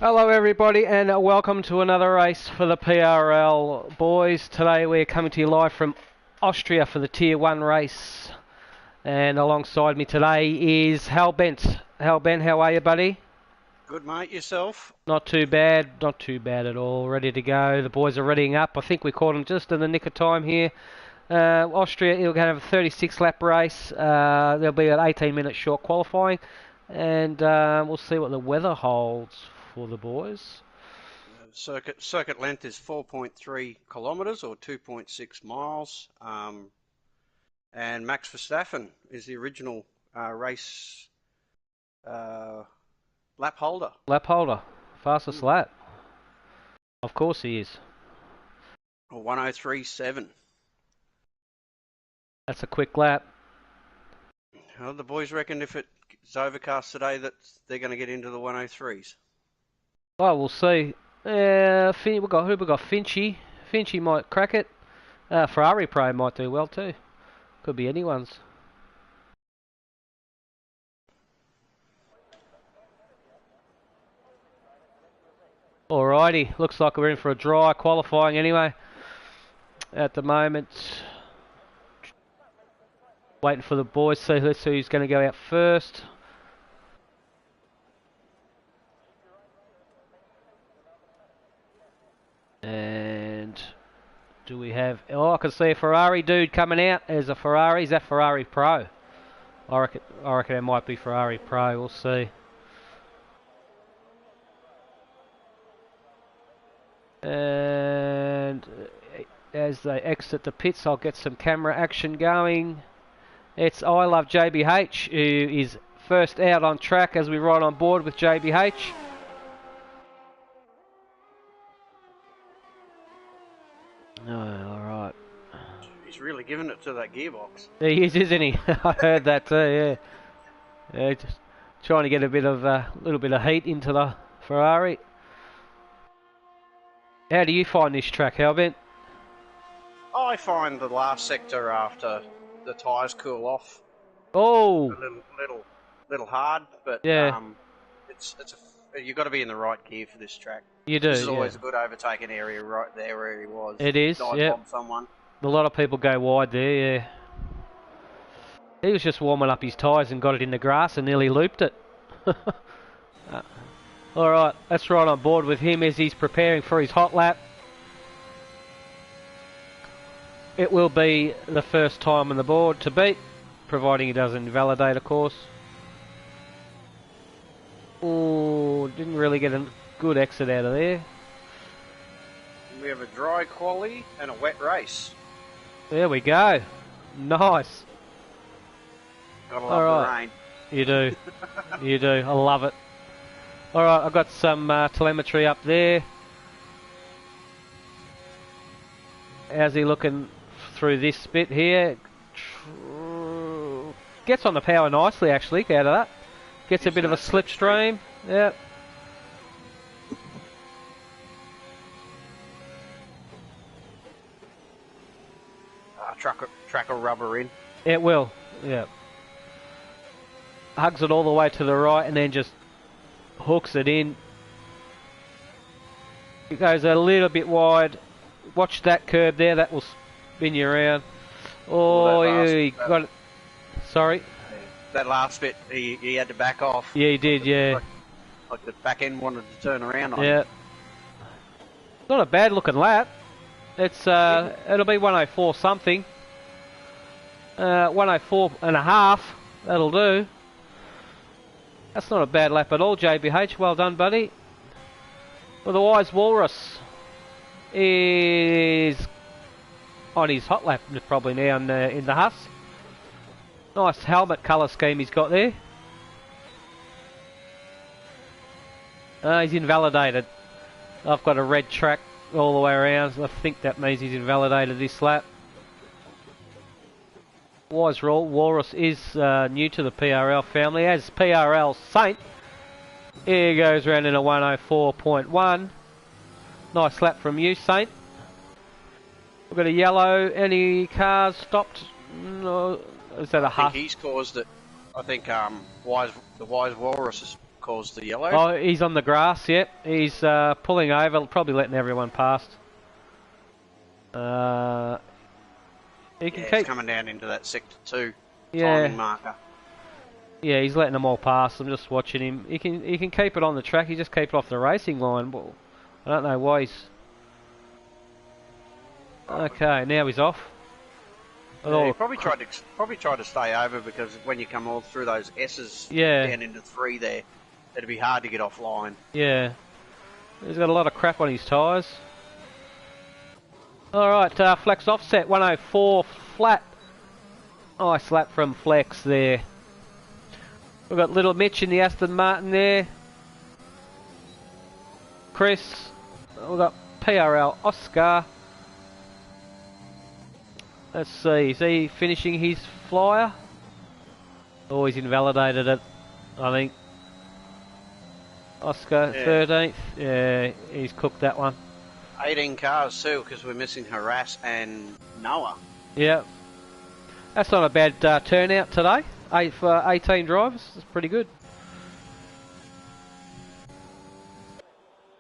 Hello everybody and welcome to another race for the PRL boys. Today we're coming to you live from Austria for the Tier 1 race. And alongside me today is Hal Bent. Hal Bent, how are you, buddy? Good, mate. Yourself? Not too bad at all. Ready to go. The boys are readying up. I think we caught them just in the nick of time here. Austria, you're going to have a 36 lap race. There'll be an 18 minute short qualifying. And we'll see what the weather holds for the boys. Circuit length is 4.3 kilometres or 2.6 miles. And Max Verstappen is the original race lap holder. Lap holder. Fastest lap. Of course he is. 1:03.7. That's a quick lap. Well, the boys reckon if it's overcast today that they're going to get into the 1:03s. Oh, we'll see. Who we got? Finchy. Finchy might crack it. Ferrari Pro might do well too. Could be anyone's. Alrighty, looks like we're in for a dry qualifying anyway. At the moment, waiting for the boys. So let's see who's going to go out first. And do we have... Oh, I can see a Ferrari dude coming out. There's a Ferrari. Is that Ferrari Pro? I reckon it might be Ferrari Pro. We'll see. And as they exit the pits, I'll get some camera action going. It's I Love JBH, who is first out on track as we ride on board with JBH. Oh, alright. He's really giving it to that gearbox. He is, isn't he? I heard that too, yeah. Yeah, just trying to get a little bit of heat into the Ferrari. How do you find this track, Albert? I find the last sector after the tyres cool off. Oh! A little hard, but yeah. You've got to be in the right gear for this track. You do. This is always a good overtaking area right there where he was. It is, yeah. Someone. A lot of people go wide there, yeah. He was just warming up his tyres and got it in the grass and nearly looped it. Alright, let's ride on board with him as he's preparing for his hot lap. It will be the first time on the board to beat, providing he doesn't invalidate, of course. Oh, didn't really get a good exit out of there. We have a dry quali and a wet race. There we go. Nice. Gotta love the rain. You do. You do. I love it. Alright, I've got some telemetry up there. How's he looking through this bit here? Gets on the power nicely, actually, out of that. Gets a bit of a slipstream. Yep. Track will rubber in. It will, yeah. Hugs it all the way to the right and then just hooks it in. It goes a little bit wide. Watch that curb there, that will spin you around. Oh, he got it. Sorry? That last bit, he had to back off. Yeah, he did, yeah. Like the back end wanted to turn around on yeah. him. Not a bad looking lap. It's it'll be 104 something. 104 and a half. That'll do. That's not a bad lap at all, JBH. Well done, buddy. Well, the Wise Walrus is on his hot lap probably now in the Huss. Nice helmet colour scheme he's got there. He's invalidated. I've got a red track all the way around. I think that means he's invalidated this lap. Wise Walrus is new to the PRL family, as PRL Saint. Here he goes round in a 104.1. Nice lap from you, Saint. We've got a yellow. Any cars stopped? No. Is that a Huss? I think he's caused it. I think the Wise Walrus has caused the yellow. Oh, he's on the grass, yep. He's pulling over, probably letting everyone past. He can keep... It's coming down into that sector 2 yeah. timing marker. Yeah, he's letting them all pass. I'm just watching him. He can keep it on the track. He just keep it off the racing line. Well, I don't know why he's... Okay, now he's off. Yeah, he probably tried to stay over, because when you come all through those S's down into 3 there, it'd be hard to get offline. Yeah. He's got a lot of crap on his tyres. Alright, Flex offset, 104 flat. Nice lap from Flex there. We've got little Mitch in the Aston Martin there. Chris. We've got PRL Oscar. Let's see, is he finishing his flyer? Oh, he's invalidated it, I think. Oscar, 13th. Yeah, he's cooked that one. 18 cars too, because we're missing Harass and Noah. Yeah. That's not a bad turnout today. For 18 drivers. That's pretty good.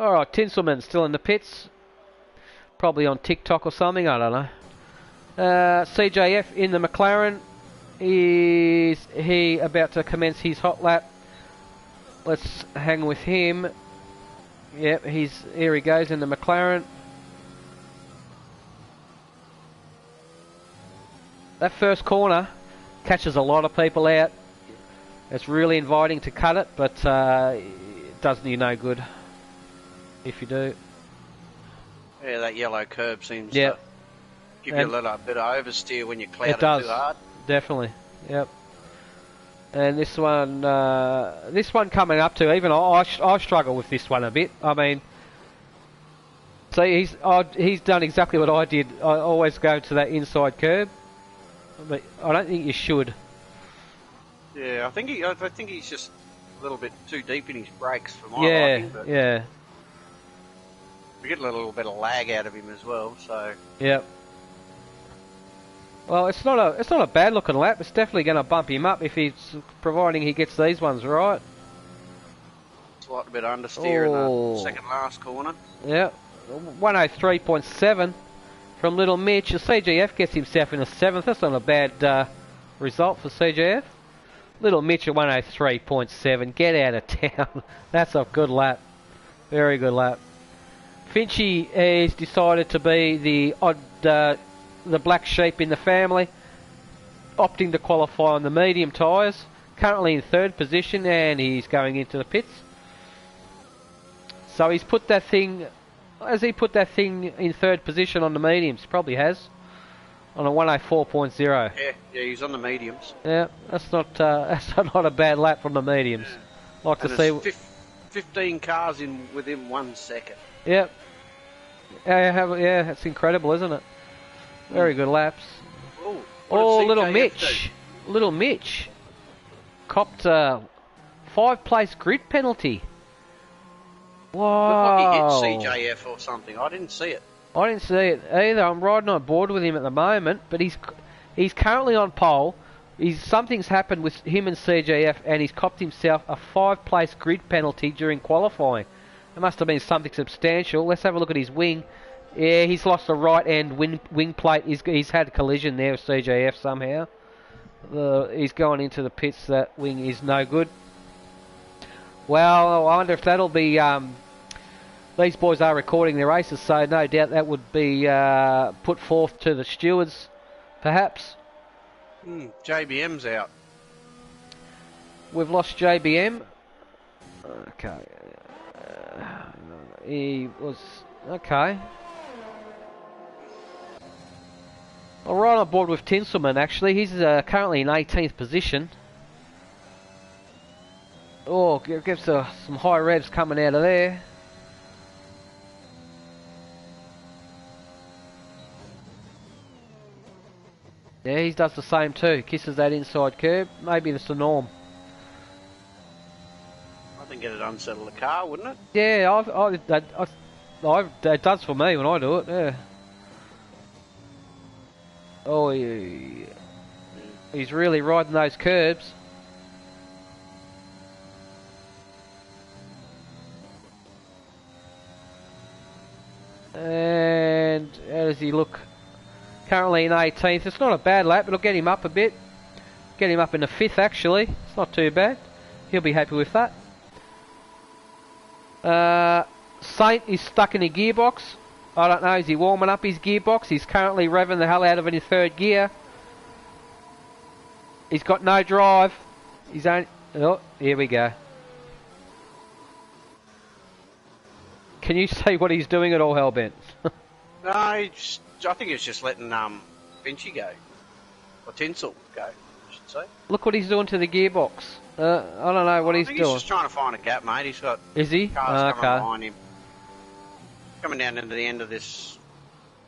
Alright, Tinselman's still in the pits. Probably on TikTok or something, I don't know. CJF in the McLaren. Is he about to commence his hot lap? Let's hang with him. Yep, here he goes in the McLaren. That first corner catches a lot of people out. It's really inviting to cut it, but it does you no good if you do. Yeah, that yellow curb seems to give you a little bit of oversteer when you cloud it too hard. Definitely. Yep. And this one coming up to, even I struggle with this one a bit. I mean, so he's done exactly what I did. I always go to that inside curb, but I don't think you should. Yeah, I think he's just a little bit too deep in his brakes for my liking. But yeah. We get a little bit of lag out of him as well, so. Yep. Well, it's not a bad looking lap. It's definitely going to bump him up if providing he gets these ones right. Slight bit of understeer in the second last corner. Yeah, 103.7 from Little Mitch. The CGF gets himself in a 7th. That's not a bad result for CGF. Little Mitch at 103.7. Get out of town. That's a good lap. Very good lap. Finchy has decided to be the black sheep in the family, opting to qualify on the medium tyres. Currently in 3rd position, and he's going into the pits. So he's put that thing... Has he put that thing in 3rd position on the mediums? Probably has. On a 104.0. Yeah, he's on the mediums. Yeah, that's not a bad lap from the mediums. Yeah. Like and to see... 15 cars in within 1 second. Yep. Yeah, that's incredible, isn't it? Very good laps. Oh, Little Mitch. Little Mitch copped a 5-place grid penalty. Wow. Looked like he hit CJF or something. I didn't see it. I didn't see it either. I'm riding on board with him at the moment, but he's currently on pole. Something's happened with him and CJF, and he's copped himself a 5-place grid penalty during qualifying. It must have been something substantial. Let's have a look at his wing. Yeah, he's lost the right end wing plate. He's had a collision there with CJF somehow. He's going into the pits. That wing is no good. Well, I wonder if that'll be... these boys are recording their races, so no doubt that would be put forth to the stewards, perhaps. JBM's out. We've lost JBM. Okay. He was... Okay. Well, right on board with Tinselman, actually. He's currently in 18th position. Oh, gives some high revs coming out of there. Yeah, he does the same too. Kisses that inside curb. Maybe it's the norm. I think it'd unsettle the car, wouldn't it? Yeah, it does for me when I do it, yeah. Oh, he's really riding those curbs. does he look? Currently in 18th. It's not a bad lap. It'll get him up a bit. Get him up in the 5th, actually. It's not too bad. He'll be happy with that. Saint is stuck in a gearbox. I don't know, is he warming up his gearbox? He's currently revving the hell out of it in 3rd gear. He's got no drive. He's only... Oh, here we go. Can you see what he's doing at all, Hellbent? No, I think it's just letting Finchy go. Or Tinsel go, I should say. Look what he's doing to the gearbox. I don't know what he's doing. He's just trying to find a gap, mate. He's got cars coming behind him. Coming down into the end of this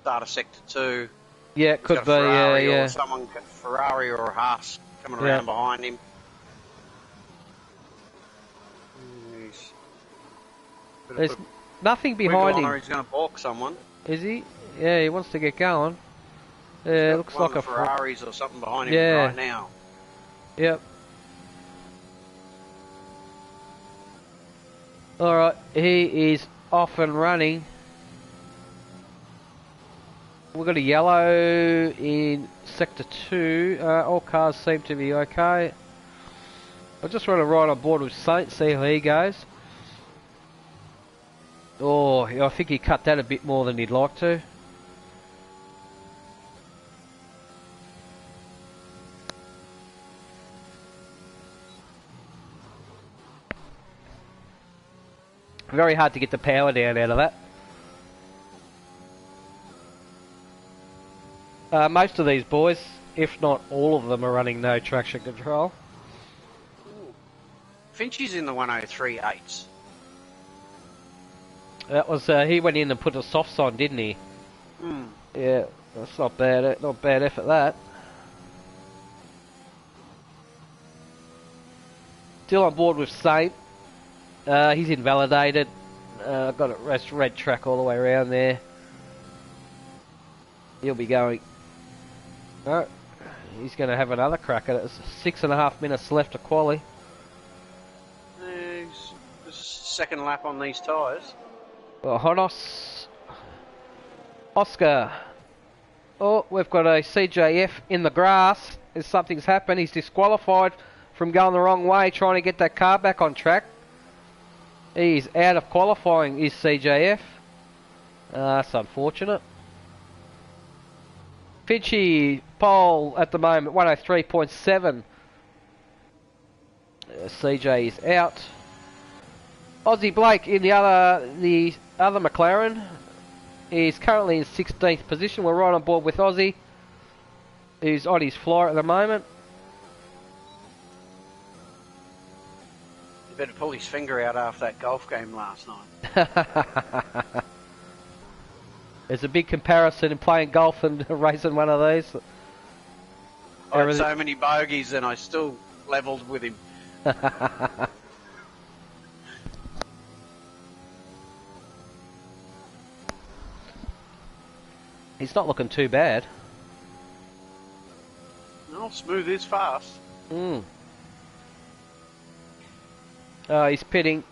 start of Sector 2. Yeah, it could be, yeah. Or someone, Ferrari or a Haas coming around behind him. There's nothing behind him. He's going to balk someone. Is he? Yeah, he wants to get going. Yeah, looks like a Ferraris or something behind him right now. Yep. Alright, he is off and running. We've got a yellow in Sector 2. All cars seem to be okay. I just want to ride on board with Saint, see how he goes. Oh, I think he cut that a bit more than he'd like to. Very hard to get the power down out of that. Most of these boys, if not all of them, are running no traction control. Finchy's in the 103.8s. That was he went in and put the softs on, didn't he? Yeah, that's not bad. Not bad effort that. Still on board with Saint. He's invalidated. Got a red track all the way around there. He'll be going. Oh, he's going to have another crack at it. It's 6.5 minutes left to quali. There's second lap on these tyres. Well, Honos. Oscar. Oh, we've got a CJF in the grass. Something's happened. He's disqualified from going the wrong way, trying to get that car back on track. He's out of qualifying, is CJF. That's unfortunate. Finchy, pole at the moment, 103.7. CJ is out. Aussie Blake in the other McLaren is currently in 16th position. We're right on board with Aussie, who's on his flyer at the moment. He better pull his finger out after that golf game last night. There's a big comparison in playing golf and racing one of these. I had so many bogeys and I still levelled with him. He's not looking too bad. No, smooth is fast. He's pitting.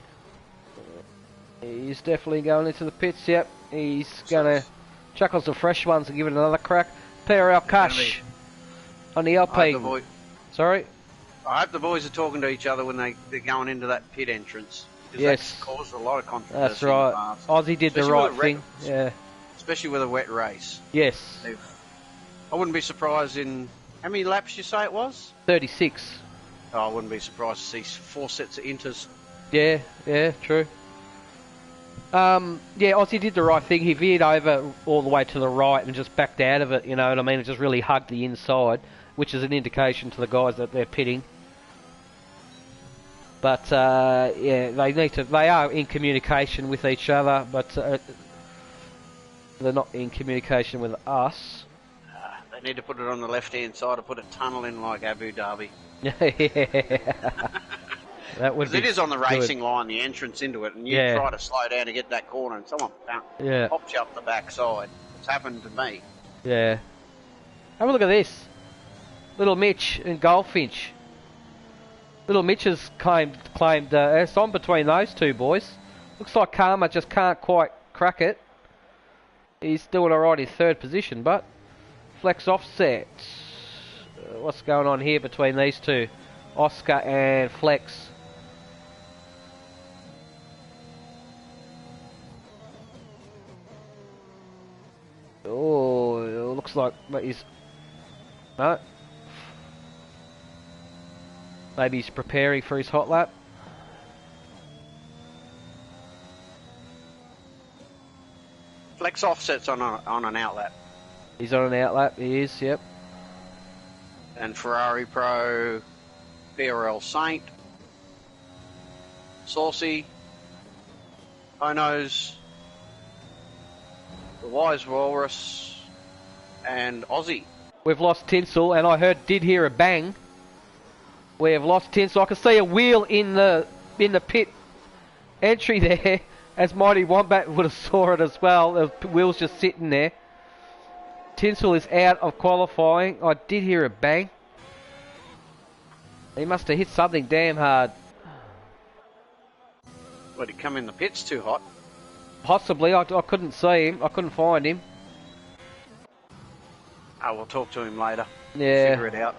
He's definitely going into the pits, yep. He's going to chuckle some fresh ones and give it another crack. PRL Cash on the LP. Sorry? I hope the boys are talking to each other when they're going into that pit entrance. Yes. That's caused a lot of controversy. That's right. Aussie did the right thing. Yeah. Especially with a wet race. Yes. I wouldn't be surprised in... How many laps you say it was? 36. Oh, I wouldn't be surprised to see 4 sets of inters. Yeah, true. Yeah, Aussie did the right thing. He veered over all the way to the right and just backed out of it, you know what I mean? It just really hugged the inside, which is an indication to the guys that they're pitting. But, yeah, they are in communication with each other, but they're not in communication with us. They need to put it on the left-hand side or put a tunnel in like Abu Dhabi. That would be it is on the racing line, the entrance into it, and you try to slow down to get that corner, and someone pops you up the back side. It's happened to me. Yeah. Have a look at this. Little Mitch and Goldfinch. Little Mitch has claimed it's on between those two boys. Looks like Karma just can't quite crack it. He's doing alright in third position, but Flex offset. What's going on here between these two? Oscar and Flex. Oh, it looks like he's... No. Maybe he's preparing for his hot lap. Flex offset's on an outlap. He's on an outlap, he is, yep. And Ferrari Pro, Prl Saint, Saucy, Onos, the Wise Walrus, and Aussie. We've lost Tinsel, and I did hear a bang. We have lost Tinsel. I can see a wheel in the pit entry there, as Mighty Wombat would have saw it as well. The wheel's just sitting there. Tinsel is out of qualifying. I did hear a bang. He must have hit something damn hard. Would he come in the pits too hot? Possibly. I couldn't see him. I couldn't find him. Oh, we'll talk to him later. Yeah. Figure it out.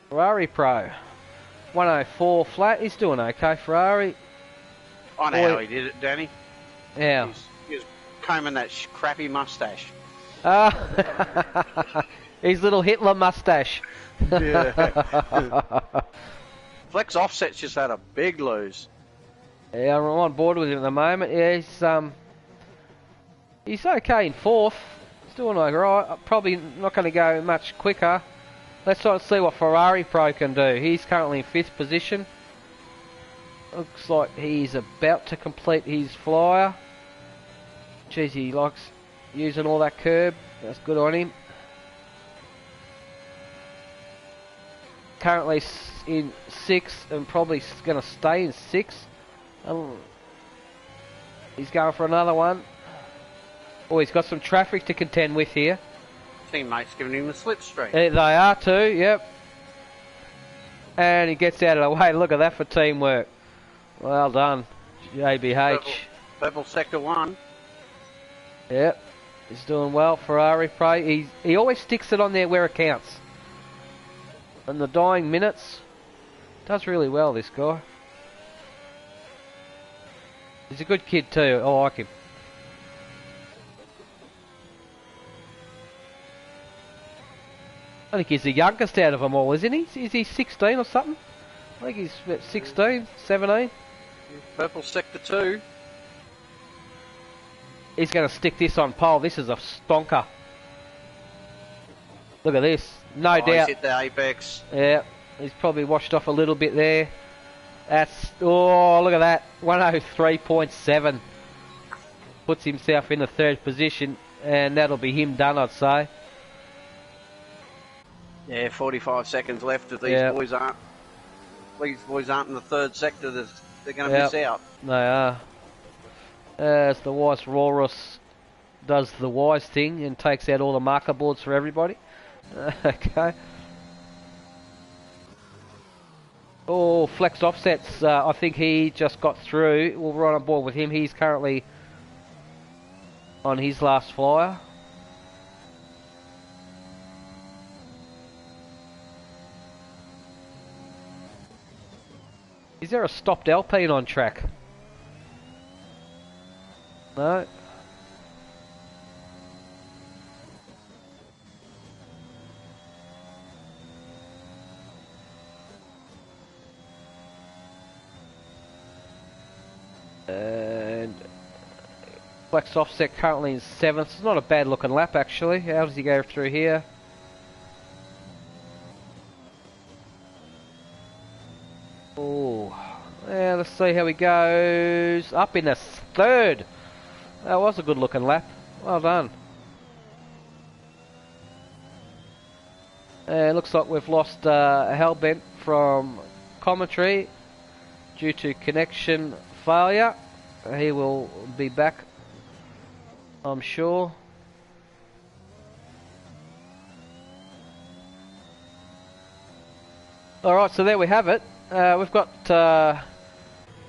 Ferrari Pro. 104 flat. He's doing okay, Ferrari. I know how he did it, Danny. Yeah. He was combing that crappy mustache. His little Hitler mustache. Yeah. Flex Offset's just had a big lose. Yeah, I'm on board with him at the moment. Yeah, he's okay in fourth. He's doing alright. Probably not going to go much quicker. Let's try and see what Ferrari Pro can do. He's currently in fifth position. Looks like he's about to complete his flyer. Jeez, he likes using all that curb. That's good on him. Currently in sixth and probably going to stay in sixth. He's going for another one. Oh, he's got some traffic to contend with here. Teammates giving him the slipstream. They are too, yep. And he gets out of the way. Look at that for teamwork. Well done, JBH. Purple Sector 1. Yep, he's doing well. Ferrari Pro. He always sticks it on there where it counts. In the dying minutes, does really well, this guy. He's a good kid too. I like him. I think he's the youngest out of them all, isn't he? Is he 16 or something? I think he's about 16, 17. Purple Sector 2. He's going to stick this on pole. This is a stonker. Look at this. No doubt. He's hit the apex. Yeah, he's probably washed off a little bit there. That's... Oh, look at that. 103.7. Puts himself in the third position. And that'll be him done, I'd say. Yeah, 45 seconds left. If these boys aren't in the third sector, they're going to miss out. They are. As the Wise Walrus does the wise thing and takes out all the marker boards for everybody. Okay. Oh, Flex Offsets. I think he just got through. We'll run on board with him. He's currently on his last flyer. Is there a stopped Alpine on track? No. And Flex Offset currently in 7th. It's not a bad looking lap actually. How does he go through here? Oh, yeah, let's see how he goes. Up in the third. That was a good looking lap. Well done. And looks like we've lost Hellbent from commentary due to connection failure. He will be back, I'm sure. Alright, so there we have it. We've got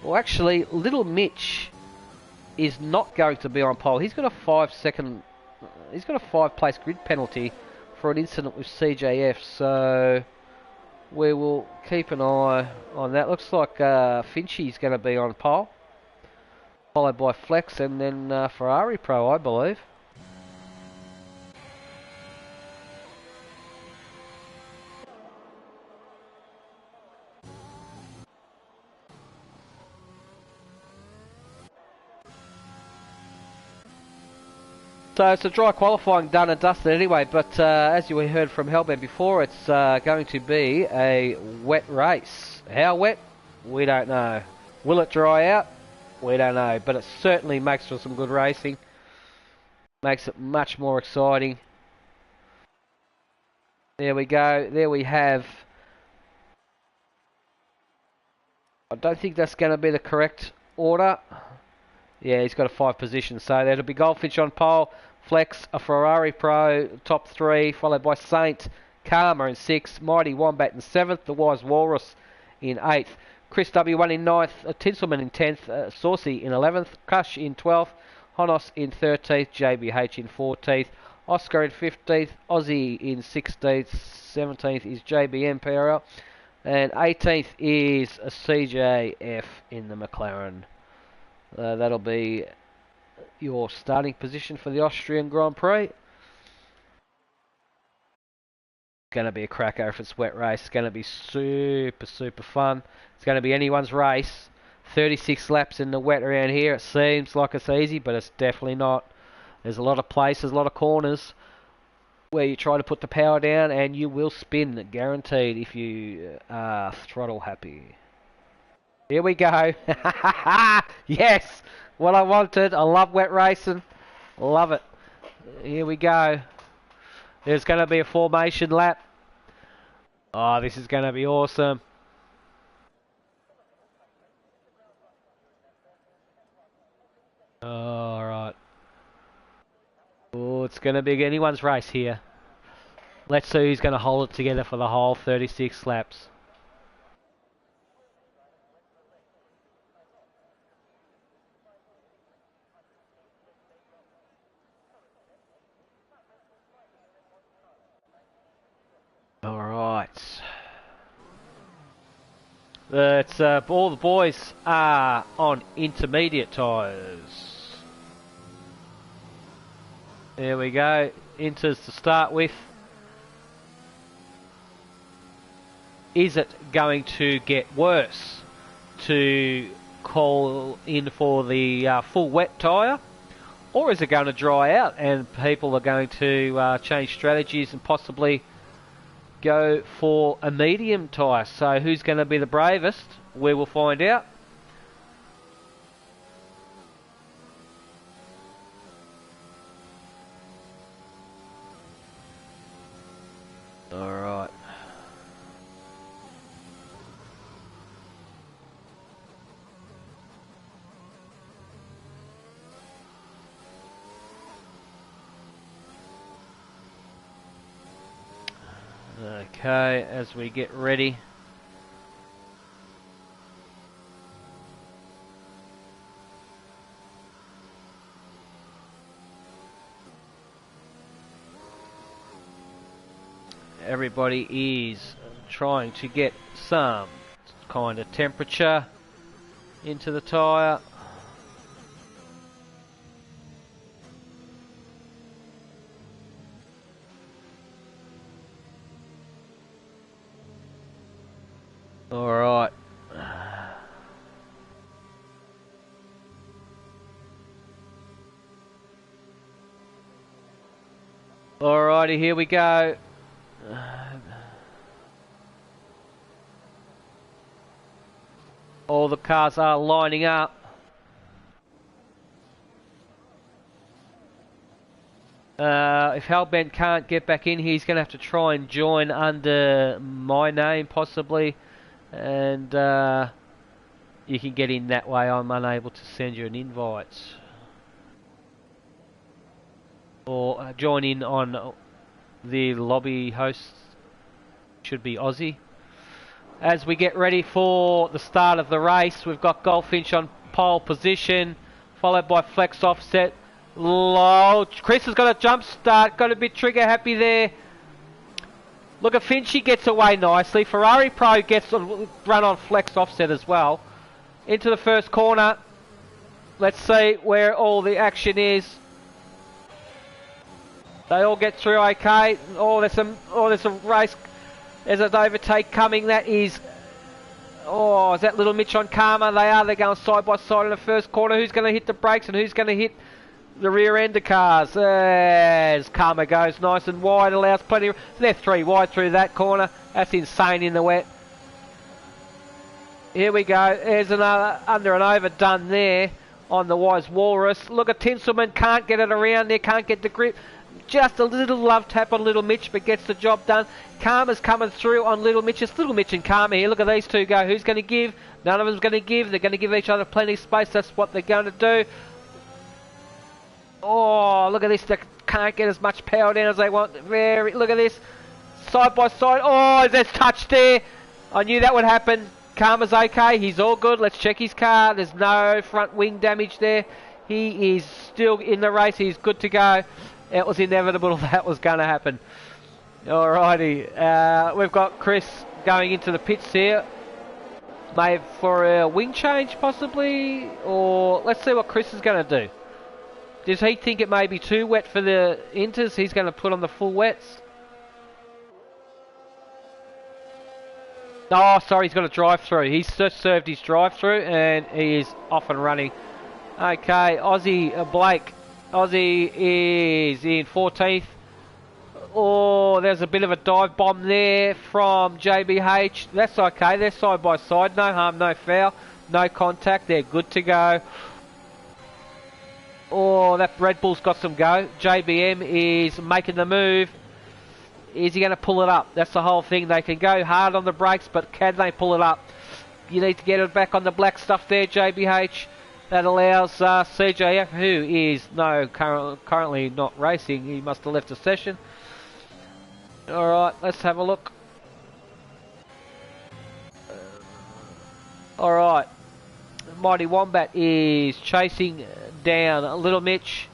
Well, actually, Little Mitch is not going to be on pole. He's got a 5-second... He's got a 5-place grid penalty for an incident with CJF, so we will keep an eye on that. Looks like Finchy's going to be on pole, followed by Flex and then Ferrari Pro, I believe. So it's a dry qualifying done and dusted anyway, but as you heard from Hellbent before, it's going to be a wet race. How wet? We don't know. Will it dry out? We don't know, but it certainly makes for some good racing. Makes it much more exciting. There we go. There we have... I don't think that's going to be the correct order. Yeah, he's got a 5 position, so there'll be Goldfinch on pole, Flex, a Ferrari Pro, top 3, followed by Saint, Karma in 6th, Mighty Wombat in 7th, the Wise Walrus in 8th, Chris W1 in 9th, Tinselman in 10th, Saucy in 11th, Kush in 12th, Honos in 13th, JBH in 14th, Oscar in 15th, Aussie in 16th, 17th is JBM PRL, and 18th is a CJF in the McLaren. That'll be your starting position for the Austrian Grand Prix. Going to be a cracker if it's wet race. It's going to be super, super fun. It's going to be anyone's race. 36 laps in the wet around here. It seems like it's easy, but it's definitely not. There's a lot of places, a lot of corners where you try to put the power down and you will spin, guaranteed, if you are throttle happy. Here we go. Yes, what I wanted. I love wet racing. Love it. Here we go. There's going to be a formation lap. Oh, this is going to be awesome. All right. Oh, it's going to be anyone's race here. Let's see who's going to hold it together for the whole 36 laps. Alright. It's all the boys are on intermediate tyres. There we go. Inters to start with. Is it going to get worse to call in for the full wet tyre? Or is it going to dry out and people are going to change strategies and possibly go for a medium tyre? So who's going to be the bravest? We will find out. Alright. Okay, as we get ready. Everybody is trying to get some kind of temperature into the tyre. Alright. Alrighty, here we go. All the cars are lining up. If Hellbent can't get back in, he's going to have to try and join under my name, possibly. And you can get in that way. I'm unable to send you an invite. Or join in on the lobby host. Should be Aussie. as we get ready for the start of the race. We've got Goldfinch on pole position, followed by Flex Offset. Low. Chris has got a jump start, got a bit trigger happy there. Look at Finchy gets away nicely. Ferrari Pro gets a run on Flex Offset as well. Into the first corner. Let's see where all the action is. They all get through okay. There's a race. There's an overtake coming. That is... is that Little Mitch on Karma? They're going side by side in the first corner. Who's going to hit the brakes and who's going to hit the rear end of cars? As Karma goes nice and wide, allows plenty of... They're 3 wide through that corner. That's insane in the wet. Here we go. There's another under and over done there on the Wise Walrus. Look at Tinselman, can't get it around there, can't get the grip. Just a little love tap on Little Mitch, but gets the job done. Karma's coming through on Little Mitch. It's Little Mitch and Karma here. Look at these two go. Who's going to give? None of them's going to give. They're going to give each other plenty of space. That's what they're going to do. Oh, look at this. They can't get as much power down as they want. Look at this. Side by side. Oh, there's touch there. I knew that would happen. Karma's okay. He's all good. Let's check his car. There's no front wing damage there. He is still in the race. He's good to go. It was inevitable that was going to happen. Alrighty. We've got Chris going into the pits here. Maybe for a wing change possibly. Or let's see what Chris is going to do. Does he think it may be too wet for the inters? He's going to put on the full wets. Oh, sorry, he's got a drive-through. He's just served his drive-through and he is off and running. Okay, Aussie Blake. Aussie is in 14th. Oh, there's a bit of a dive bomb there from JBH. That's okay, they're side by side. No harm, no foul. No contact, they're good to go. Oh, that Red Bull's got some go. JBM is making the move. Is he going to pull it up? That's the whole thing. They can go hard on the brakes, but can they pull it up? You need to get it back on the black stuff there, JBH. That allows CJF, who is currently not racing. He must have left the session. Alright, let's have a look. Alright. Mighty Wombat is chasing down Little Mitch.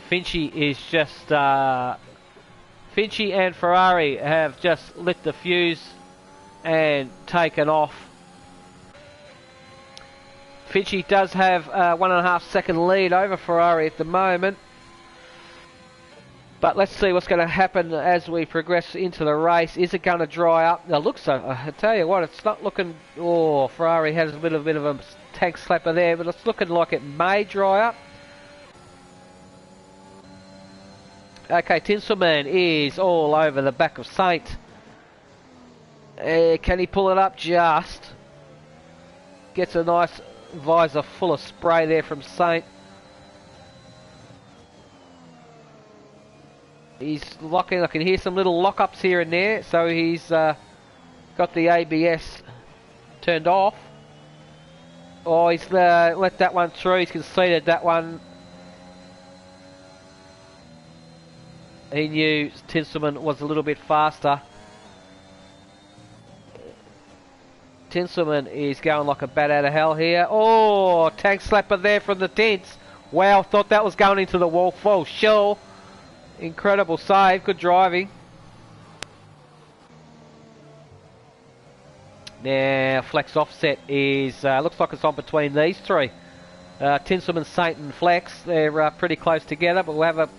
Finchy is just... Finchy and Ferrari have just lit the fuse and taken off. Finchy does have a 1.5 second lead over Ferrari at the moment. But let's see what's going to happen as we progress into the race. Is it going to dry up? Now, looks so. I tell you what, it's not looking... Oh, Ferrari has a bit of a tank slapper there, but it's looking like it may dry up. Okay, Tinselman is all over the back of Saint. Can he pull it up just? Gets a nice visor full of spray there from Saint. He's locking, I can hear some little lock-ups here and there, so he's got the ABS turned off. Oh, he's let that one through, he's conceded that one. He knew Tinselman was a little bit faster. Tinselman is going like a bat out of hell here. Oh, tank slapper there from the Tints. Wow, thought that was going into the wall full. Sure. Incredible save, good driving. Now, Flex Offset is, looks like it's on between these three. Tinselman, Saint and Flex, they're pretty close together, but we'll have a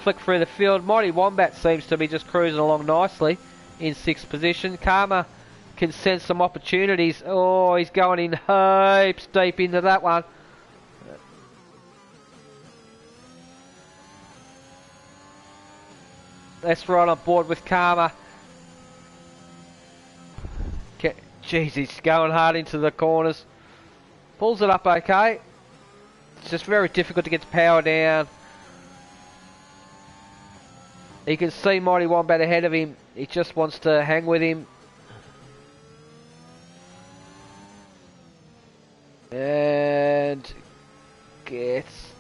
flick through the field. Mighty Wombat seems to be just cruising along nicely in 6th position. Karma can sense some opportunities. Oh, he's going in heaps deep into that one. That's right on board with Karma. Jeez, he's going hard into the corners. Pulls it up okay. It's just very difficult to get the power down. You can see Mighty Wombat ahead of him. He just wants to hang with him. And gets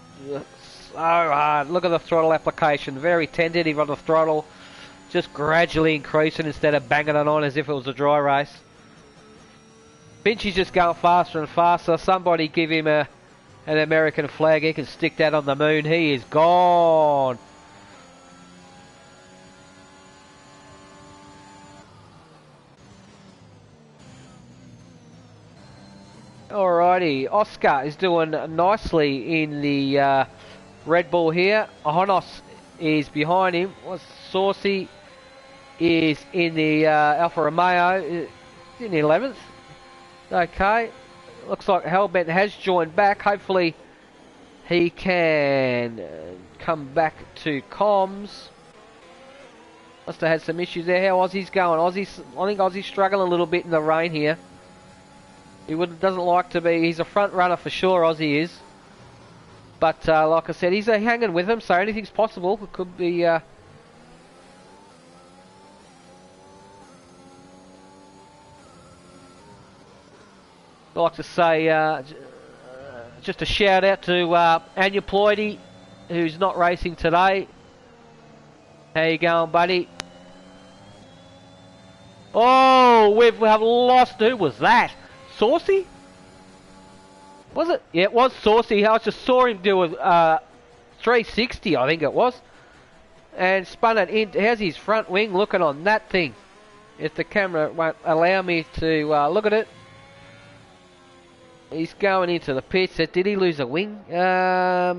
so hard. Look at the throttle application. Very tentative on the throttle. just gradually increasing instead of banging it on as if it was a dry race. Finchy's just going faster and faster. Somebody give him an American flag. He can stick that on the moon. He is gone. Alrighty, Oscar is doing nicely in the Red Bull here. Honos is behind him. Saucy is in the Alfa Romeo, in the 11th. Okay, looks like Hellbent has joined back. Hopefully he can come back to comms. Must have had some issues there. How Aussie's going? I think Aussie's struggling a little bit in the rain here. He doesn't like to be. He's a front runner for sure, Aussie is. But like I said, he's hanging with him, so anything's possible. It could be. I like to say just a shout out to Anya Ploidy, who's not racing today. How you going, buddy? Oh, we have lost. Who was that? Saucy? Was it? Yeah, it was Saucy. I just saw him do a 360, I think it was. And spun it in. How's his front wing looking on that thing? If the camera won't allow me to look at it. He's going into the pits. Did he lose a wing? No.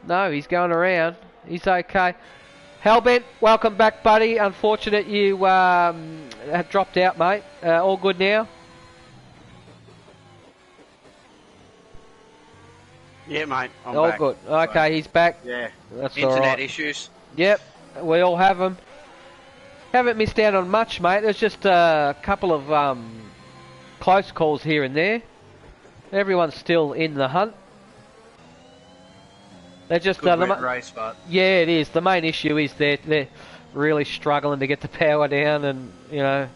No, he's going around. He's okay. Hellbent, welcome back, buddy. Unfortunate you have dropped out, mate. All good now? Yeah, mate. I'm all back. Good. Okay, so, he's back. Yeah. That's Internet all right. issues. Yep, we all have them. Haven't missed out on much, mate. There's just a couple of close calls here and there. Everyone's still in the hunt. They're just good race, but yeah, it is. The main issue is they're really struggling to get the power down, and you know,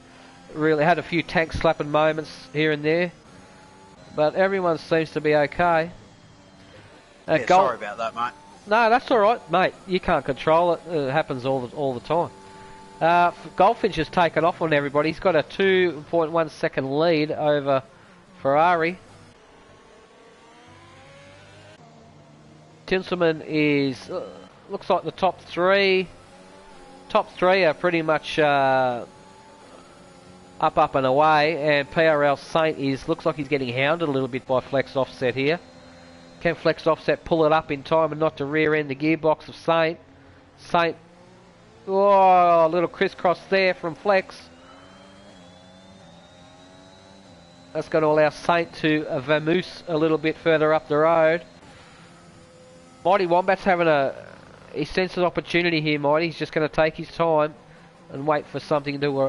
really had a few tank slapping moments here and there. But everyone seems to be okay. Yeah, sorry about that, mate. No, that's all right, mate. You can't control it. It happens all the time. Goldfinch has taken off on everybody. He's got a 2.1 second lead over Ferrari. Tinselman is looks like the top three. Top three are pretty much up and away, and PRL Saint looks like he's getting hounded a little bit by Flex Offset here. Can Flex Offset pull it up in time and not to rear end the gearbox of Saint? Saint, oh, a little crisscross there from Flex. That's going to allow Saint to vamoose a little bit further up the road. Mighty Wombat's having he senses opportunity here, Mighty. He's just going to take his time and wait for something to,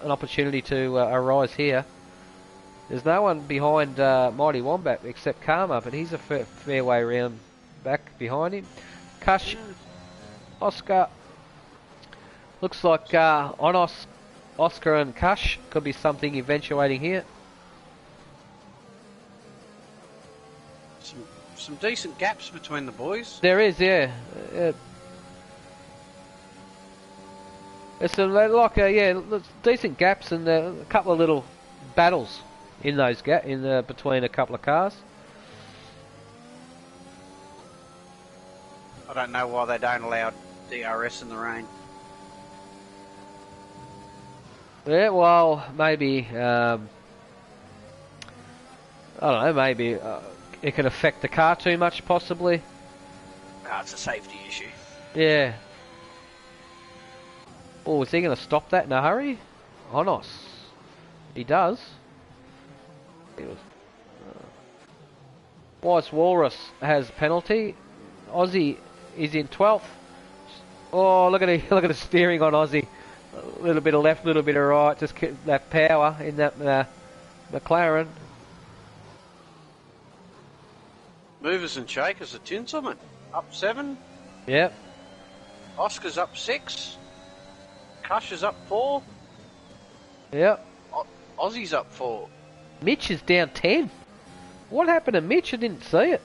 an opportunity to arise here. There's no one behind Mighty Wombat except Karma, but he's a fair way round back behind him. Kush, Oscar. Looks like Onos, Oscar and Kush could be something eventuating here. Some decent gaps between the boys. There is, yeah. It's decent gaps and a couple of little battles in those between a couple of cars. I don't know why they don't allow DRS in the rain. Yeah, well, maybe I don't know. Maybe. It can affect the car too much, possibly. It's a safety issue. Yeah. Oh, is he going to stop that in a hurry? Honos. He does. Wise Walrus has penalty. Aussie is in 12th. Oh, look at the steering on Aussie. A little bit of left, a little bit of right. Just that power in that McLaren. Movers and shakers at Tinselman. Up 7. Yep. Oscar's up 6. Kush is up 4. Yep. Aussie's up 4. Mitch is down 10. What happened to Mitch? I didn't see it.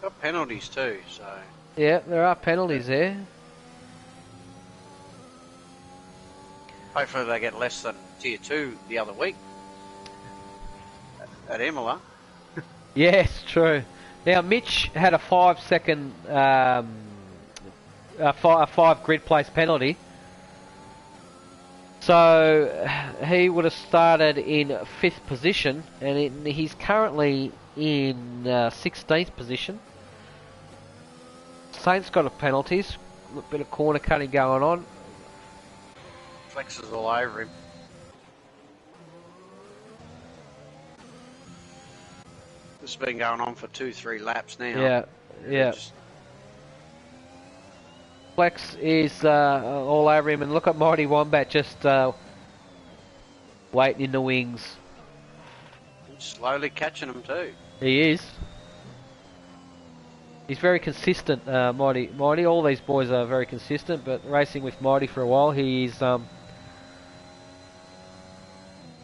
Got penalties too, so... Yeah, there are penalties there. Hopefully they get less than Tier 2 the other week at Imola. Yes, true. Now Mitch had a 5 second, a 5 grid place penalty. So he would have started in 5th position, and he's currently in 16th position. Saint's got a penalties, a bit of corner cutting going on. Flexes all over him. This has been going on for 2-3 laps now. Yeah. Flex is all over him, and look at Mighty Wombat just waiting in the wings. He's slowly catching him too. He is. He's very consistent, Mighty. All these boys are very consistent, but racing with Mighty for a while, he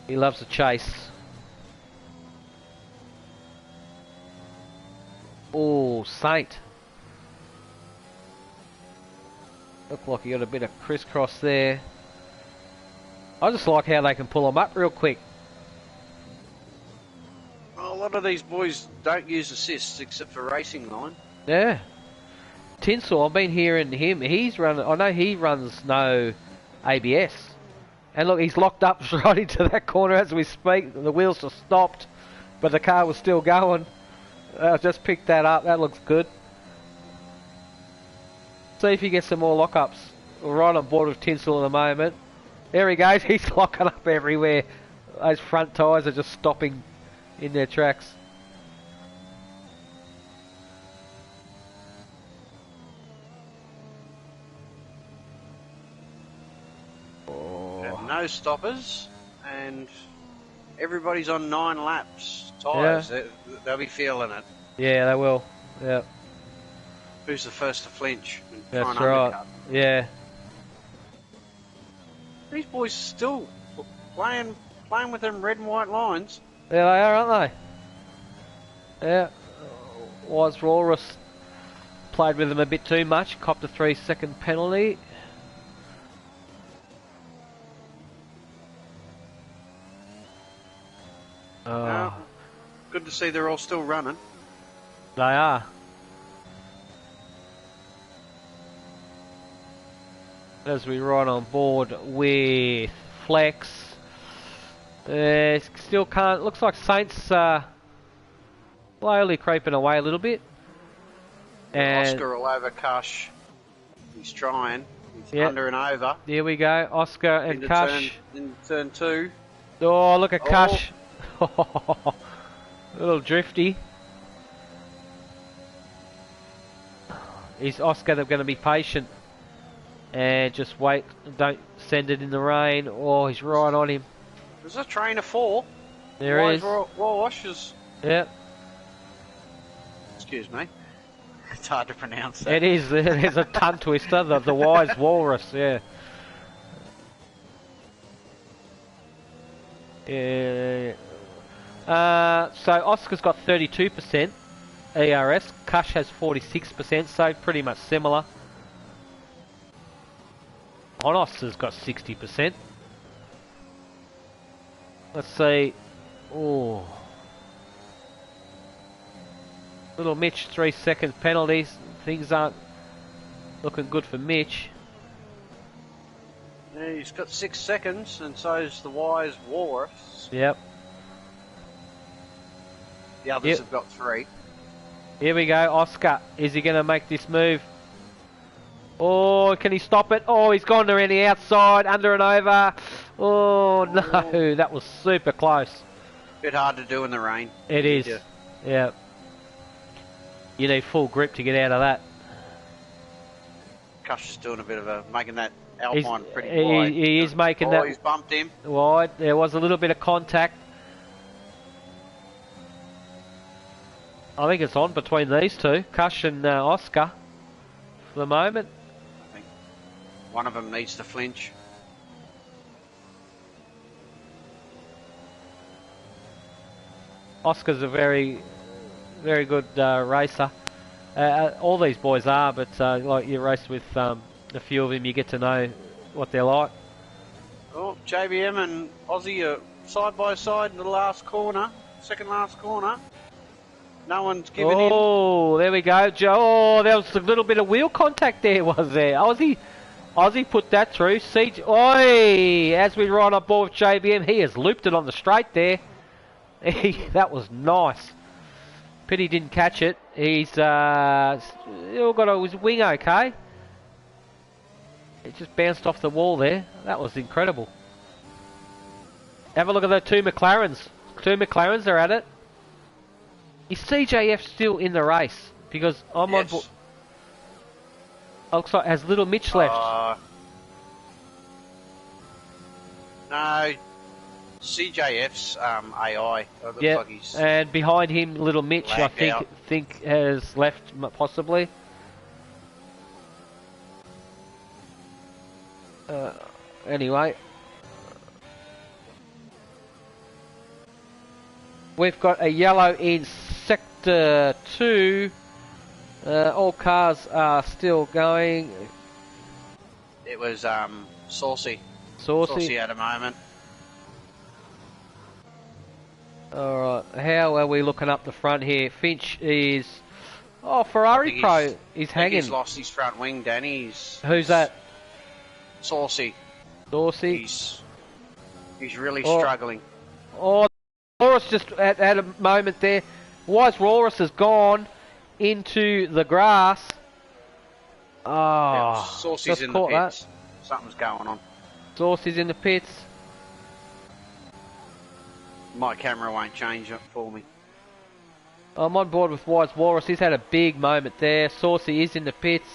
loves the chase. Oh, Saint. Looked like he got a bit of crisscross there. I just like how they can pull them up real quick. Well, a lot of these boys don't use assists except for racing line. Yeah. Tinsel, I've been hearing him. He's running. I know he runs no ABS. And look, he's locked up right into that corner as we speak. The wheels just stopped, but the car was still going. I just picked that up. That looks good. See if he gets some more lockups. We're right on board with Tinsel at the moment. There he goes. He's locking up everywhere. Those front tyres are just stopping in their tracks. No stoppers, and everybody's on 9 laps tyres. Yeah. They'll be feeling it. Yeah, they will. Yeah. Who's the first to flinch and That's try and right. undercut? Yeah. These boys are still playing with them red and white lines. Yeah, they are, aren't they? Yeah. Wise Walrus played with them a bit too much. Copped a 3-second penalty. Good to see they're all still running. They are. As we ride on board with Flex. Still can't. Looks like Saints slowly creeping away a little bit. And Oscar all over Kush. He's trying. He's under and over. There we go. Oscar and Kush. In turn 2. Oh, look at Kush. A little drifty. Is Oscar going to be patient and just wait? Don't send it in the rain. Oh, he's right on him. There's a train of 4. There is. Walrus. Yep. Excuse me. It's hard to pronounce that. It is. There's a tongue twister. The wise walrus. Yeah. Yeah. So Oscar's got 32% ERS. Kush has 46%, so pretty much similar. Onos has got 60%. Let's see. Oh. Little Mitch, 3-second penalties. Things aren't looking good for Mitch. Yeah, he's got 6 seconds, and so's the wise Walrus. Yep. The others have got 3. Here we go, Oscar. Is he going to make this move? Oh, can he stop it? Oh, he's gone around the outside, under and over. Oh, no, that was super close. Bit hard to do in the rain. It is. Yeah. You need full grip to get out of that. Kush is doing a bit of making that Alpine pretty wide. He is making that. Oh, he's bumped him. Wide. There was a little bit of contact. I think it's on between these two, Kush and Oscar, for the moment. I think one of them needs to flinch. Oscar's a very, very good racer. All these boys are, but like you race with a few of them, you get to know what they're like. Oh, JBM and Aussie are side by side in the last corner, second last corner. No one's given in. Oh, there we go, Joe. Oh, there was a little bit of wheel contact there, was there? Aussie put that through. Oi! As we ride on board with JBM, he has looped it on the straight there. That was nice. Pity didn't catch it. He's still got his wing okay. It just bounced off the wall there. That was incredible. Have a look at the two McLarens. Two McLarens are at it. Is CJF still in the race? Because I'm on board. Looks like has Little Mitch left. No. CJF's AI. Yeah, like he's and behind him, Little Mitch, I think has left possibly. Anyway, we've got a yellow in Sector 2. All cars are still going. It was Saucy at the moment. Alright, how are we looking up the front here? Finch is... Oh, Ferrari Pro is hanging. He's lost his front wing, Danny. Who's that? Saucy. He's really struggling. Oh, Walrus just at a moment there. Wise Walrus has gone into the grass. Oh, Saucy's in the pits. That. Something's going on. Saucy's in the pits. My camera won't change it for me. I'm on board with Wise Walrus. He's had a big moment there. Saucy is in the pits.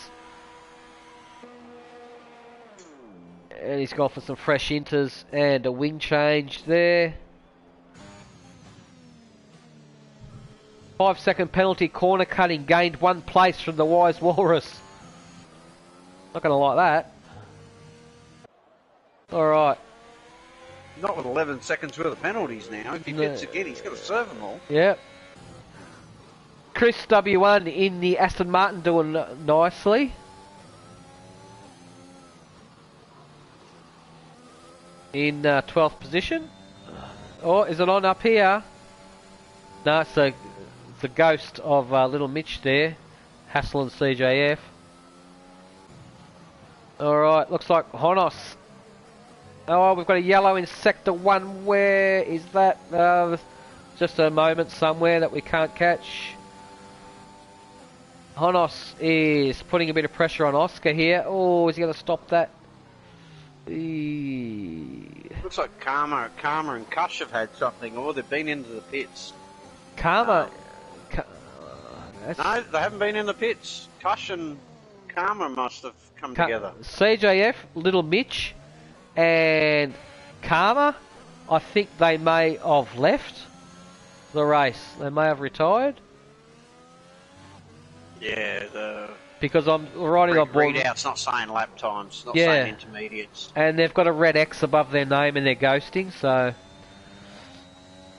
And he's gone for some fresh inters and a wing change there. 5-second penalty, corner cutting, gained 1 place from the Wise Walrus. Not going to like that. Alright. Not with 11 seconds worth of penalties now. If he pits again, he's got to serve them all. Yep. Chris W1 in the Aston Martin doing nicely. In 12th position. Oh, is it on up here? No, it's the ghost of Little Mitch there. Hassel and CJF. Alright, looks like Honos. Oh, we've got a yellow in Sector 1. Where is that? Just a moment somewhere that we can't catch. Honos is putting a bit of pressure on Oscar here. Oh, is he going to stop that? Looks like Karma and Kush have had something, or they've been into the pits. Karma? No, they haven't been in the pits. Kush and Karma must have come together. CJF, Little Mitch, and Karma, I think they may have left the race. They may have retired. Yeah, because I'm riding on board. Readout's not saying lap times, not saying intermediates. And they've got a red X above their name and they're ghosting, so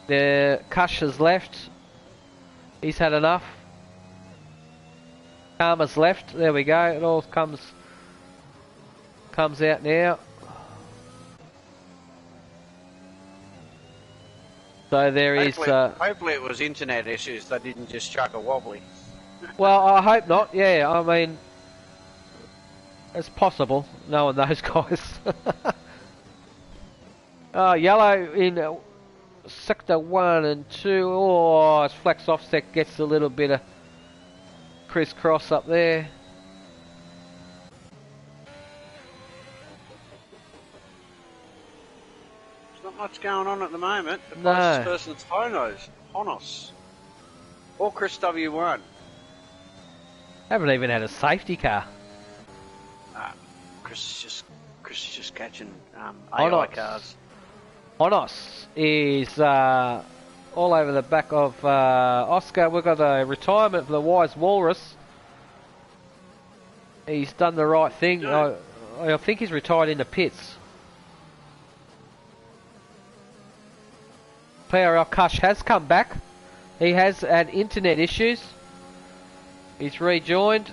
the Kush has left. He's had enough. Karma's left. There we go. It all comes out now. So there hopefully it was internet issues. They didn't just chuck a wobbly. Well, I hope not. Yeah, I mean, it's possible. Knowing those guys. Yellow in Sector 1 and 2. Oh, his flex offset gets a little bit of crisscross up there. There's not much going on at the moment. The closest person's Honos. Or Chris W1. Haven't even had a safety car. Chris is just catching AI cars. Honos is all over the back of Oscar. We've got a retirement for the Wise Walrus. He's done the right thing. I think he's retired in the pits. PRL Kush has come back. He has had internet issues. He's rejoined.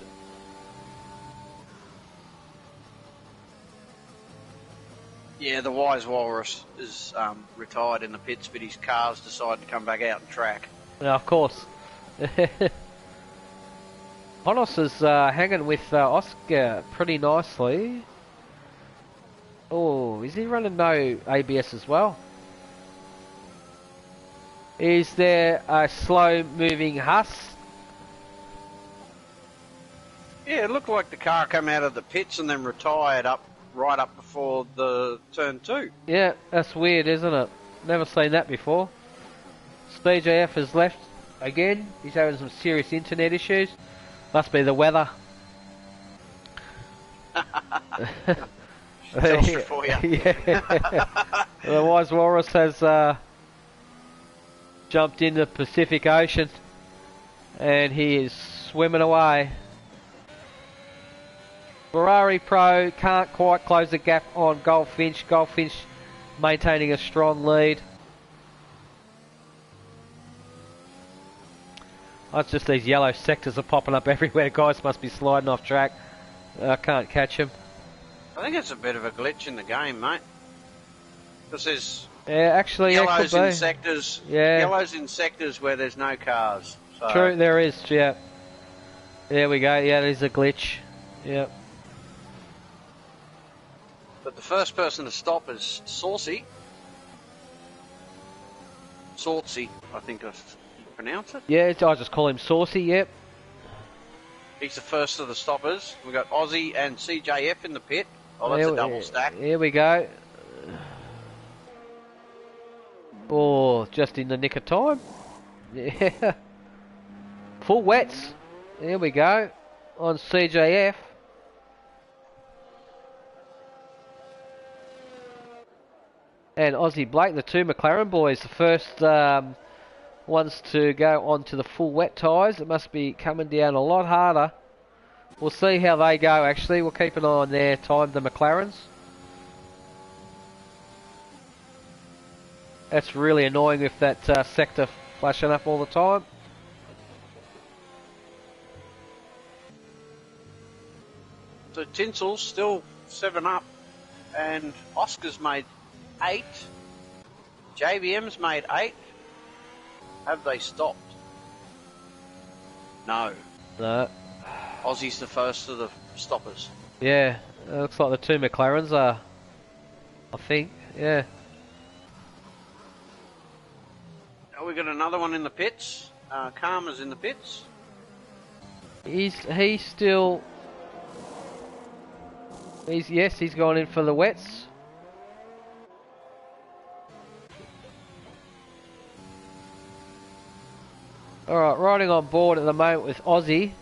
Yeah, the Wise Walrus is retired in the pits, but his cars decided to come back out and track. Yeah, of course. Honos is hanging with Oscar pretty nicely. Oh, is he running no ABS as well? Is there a slow-moving Huss? Yeah, it looked like the car came out of the pits and then retired right up before the turn 2. Yeah, that's weird, isn't it? Never seen that before. CJF has left again. He's having some serious internet issues. Must be the weather. Extra for you. Yeah. The Wise Walrus has jumped in the Pacific Ocean and he is swimming away. Ferrari Pro can't quite close the gap on Goldfinch. Goldfinch maintaining a strong lead. Oh, it's just these yellow sectors are popping up everywhere. Guys must be sliding off track. I can't catch them. I think it's a bit of a glitch in the game, mate. Because there's actually, yellows in sectors. Yeah. Yellows in sectors where there's no cars. So. True, there is. Yeah. There we go. Yeah, there's a glitch. Yep. But the first person to stop is Saucy. Saucy, I think I pronounce it. Yeah, I just call him Saucy. Yep. He's the first of the stoppers. We've got Aussie and CJF in the pit. Oh, that's a double stack. Here we go. Oh, just in the nick of time. Yeah. Full wets. There we go. On CJF. And Aussie Blake, the two McLaren boys, the first ones to go onto the full wet tyres. It must be coming down a lot harder. We'll see how they go, actually. We'll keep an eye on their time, the McLarens. That's really annoying with that sector flashing up all the time. So Tinsel's still 7 up, and Oscar's made 8. JVM's made 8. Have they stopped? No. No. Aussie's the first of the stoppers. Yeah, it looks like the two McLarens are, I think, yeah. Oh, we got another one in the pits. Karma's in the pits. He's still... He's gone in for the wets. Alright, riding on board at the moment with Aussie.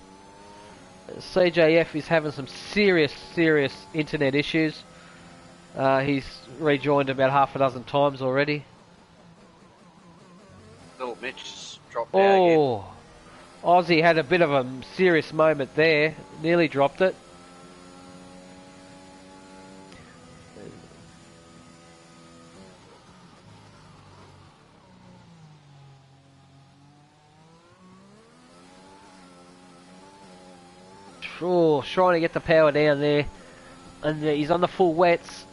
CJF is having some serious internet issues. He's rejoined about half a dozen times already. Little Mitch dropped out again. Oh, Aussie had a bit of a serious moment there. Nearly dropped it. Oh, trying to get the power down there. And he's on the full wets.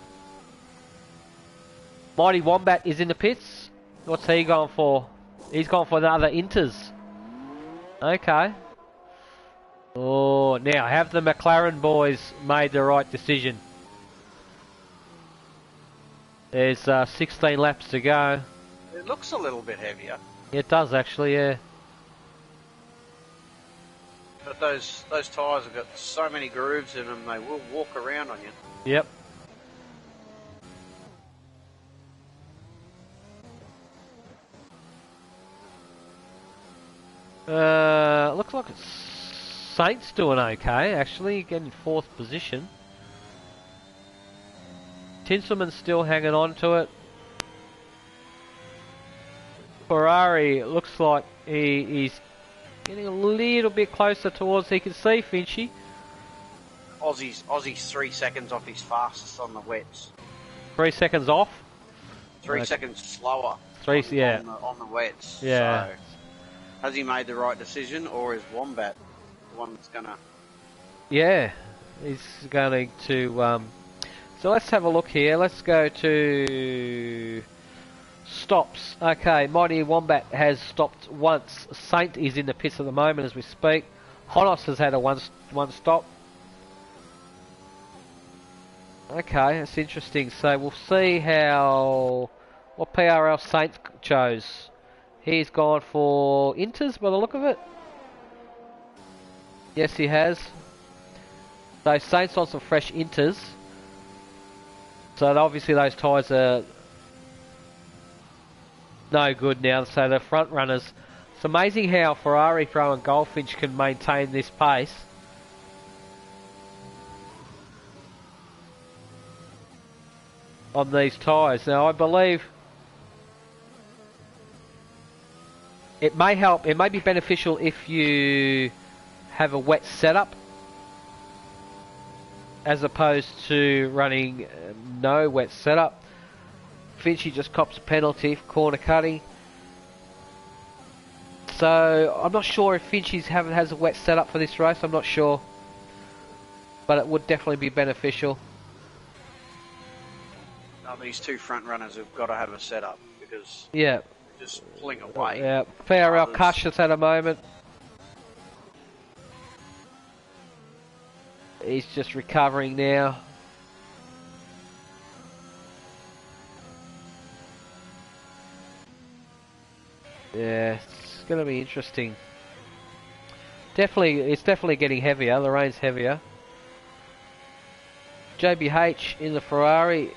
Mighty Wombat is in the pits. What's he going for? He's gone for another Inters. Okay. Oh, now have the McLaren boys made the right decision? There's 16 laps to go. It looks a little bit heavier. It does actually, yeah. But those tyres have got so many grooves in them, they will walk around on you. Yep. Looks like it's Saints doing okay, actually, getting 4th position. Tinselman's still hanging on to it. Ferrari looks like he's getting a little bit closer towards he can see Finchy. Aussie's 3 seconds off his fastest on the wets. 3 seconds off? 3 seconds slower. On the wets. Yeah. So, has he made the right decision, or is Wombat the one that's gonna... Yeah, he's going to... So let's have a look here. Let's go to... Stops. Okay, Mighty Wombat has stopped once. Saint is in the pits at the moment as we speak. Honos has had a one stop. Okay, that's interesting. So we'll see what PRL Saint chose. He's gone for Inters by the look of it. Yes, he has. So Saint's on some fresh Inters. So obviously those tyres are no good now. So the front runners. It's amazing how Ferrari Pro and Goldfinch can maintain this pace. On these tyres. Now I believe it may help, it may be beneficial if you have a wet setup as opposed to running no wet setup. Finchy just cops a penalty for corner cutting. So I'm not sure if Finchy's has a wet setup for this race, I'm not sure. But it would definitely be beneficial. These two front runners have got to have a setup because yeah, they're just pulling away. Yeah, PRL Cush's had a moment. He's just recovering now. Yeah, it's going to be interesting. It's definitely getting heavier. The rain's heavier. JBH in the Ferrari.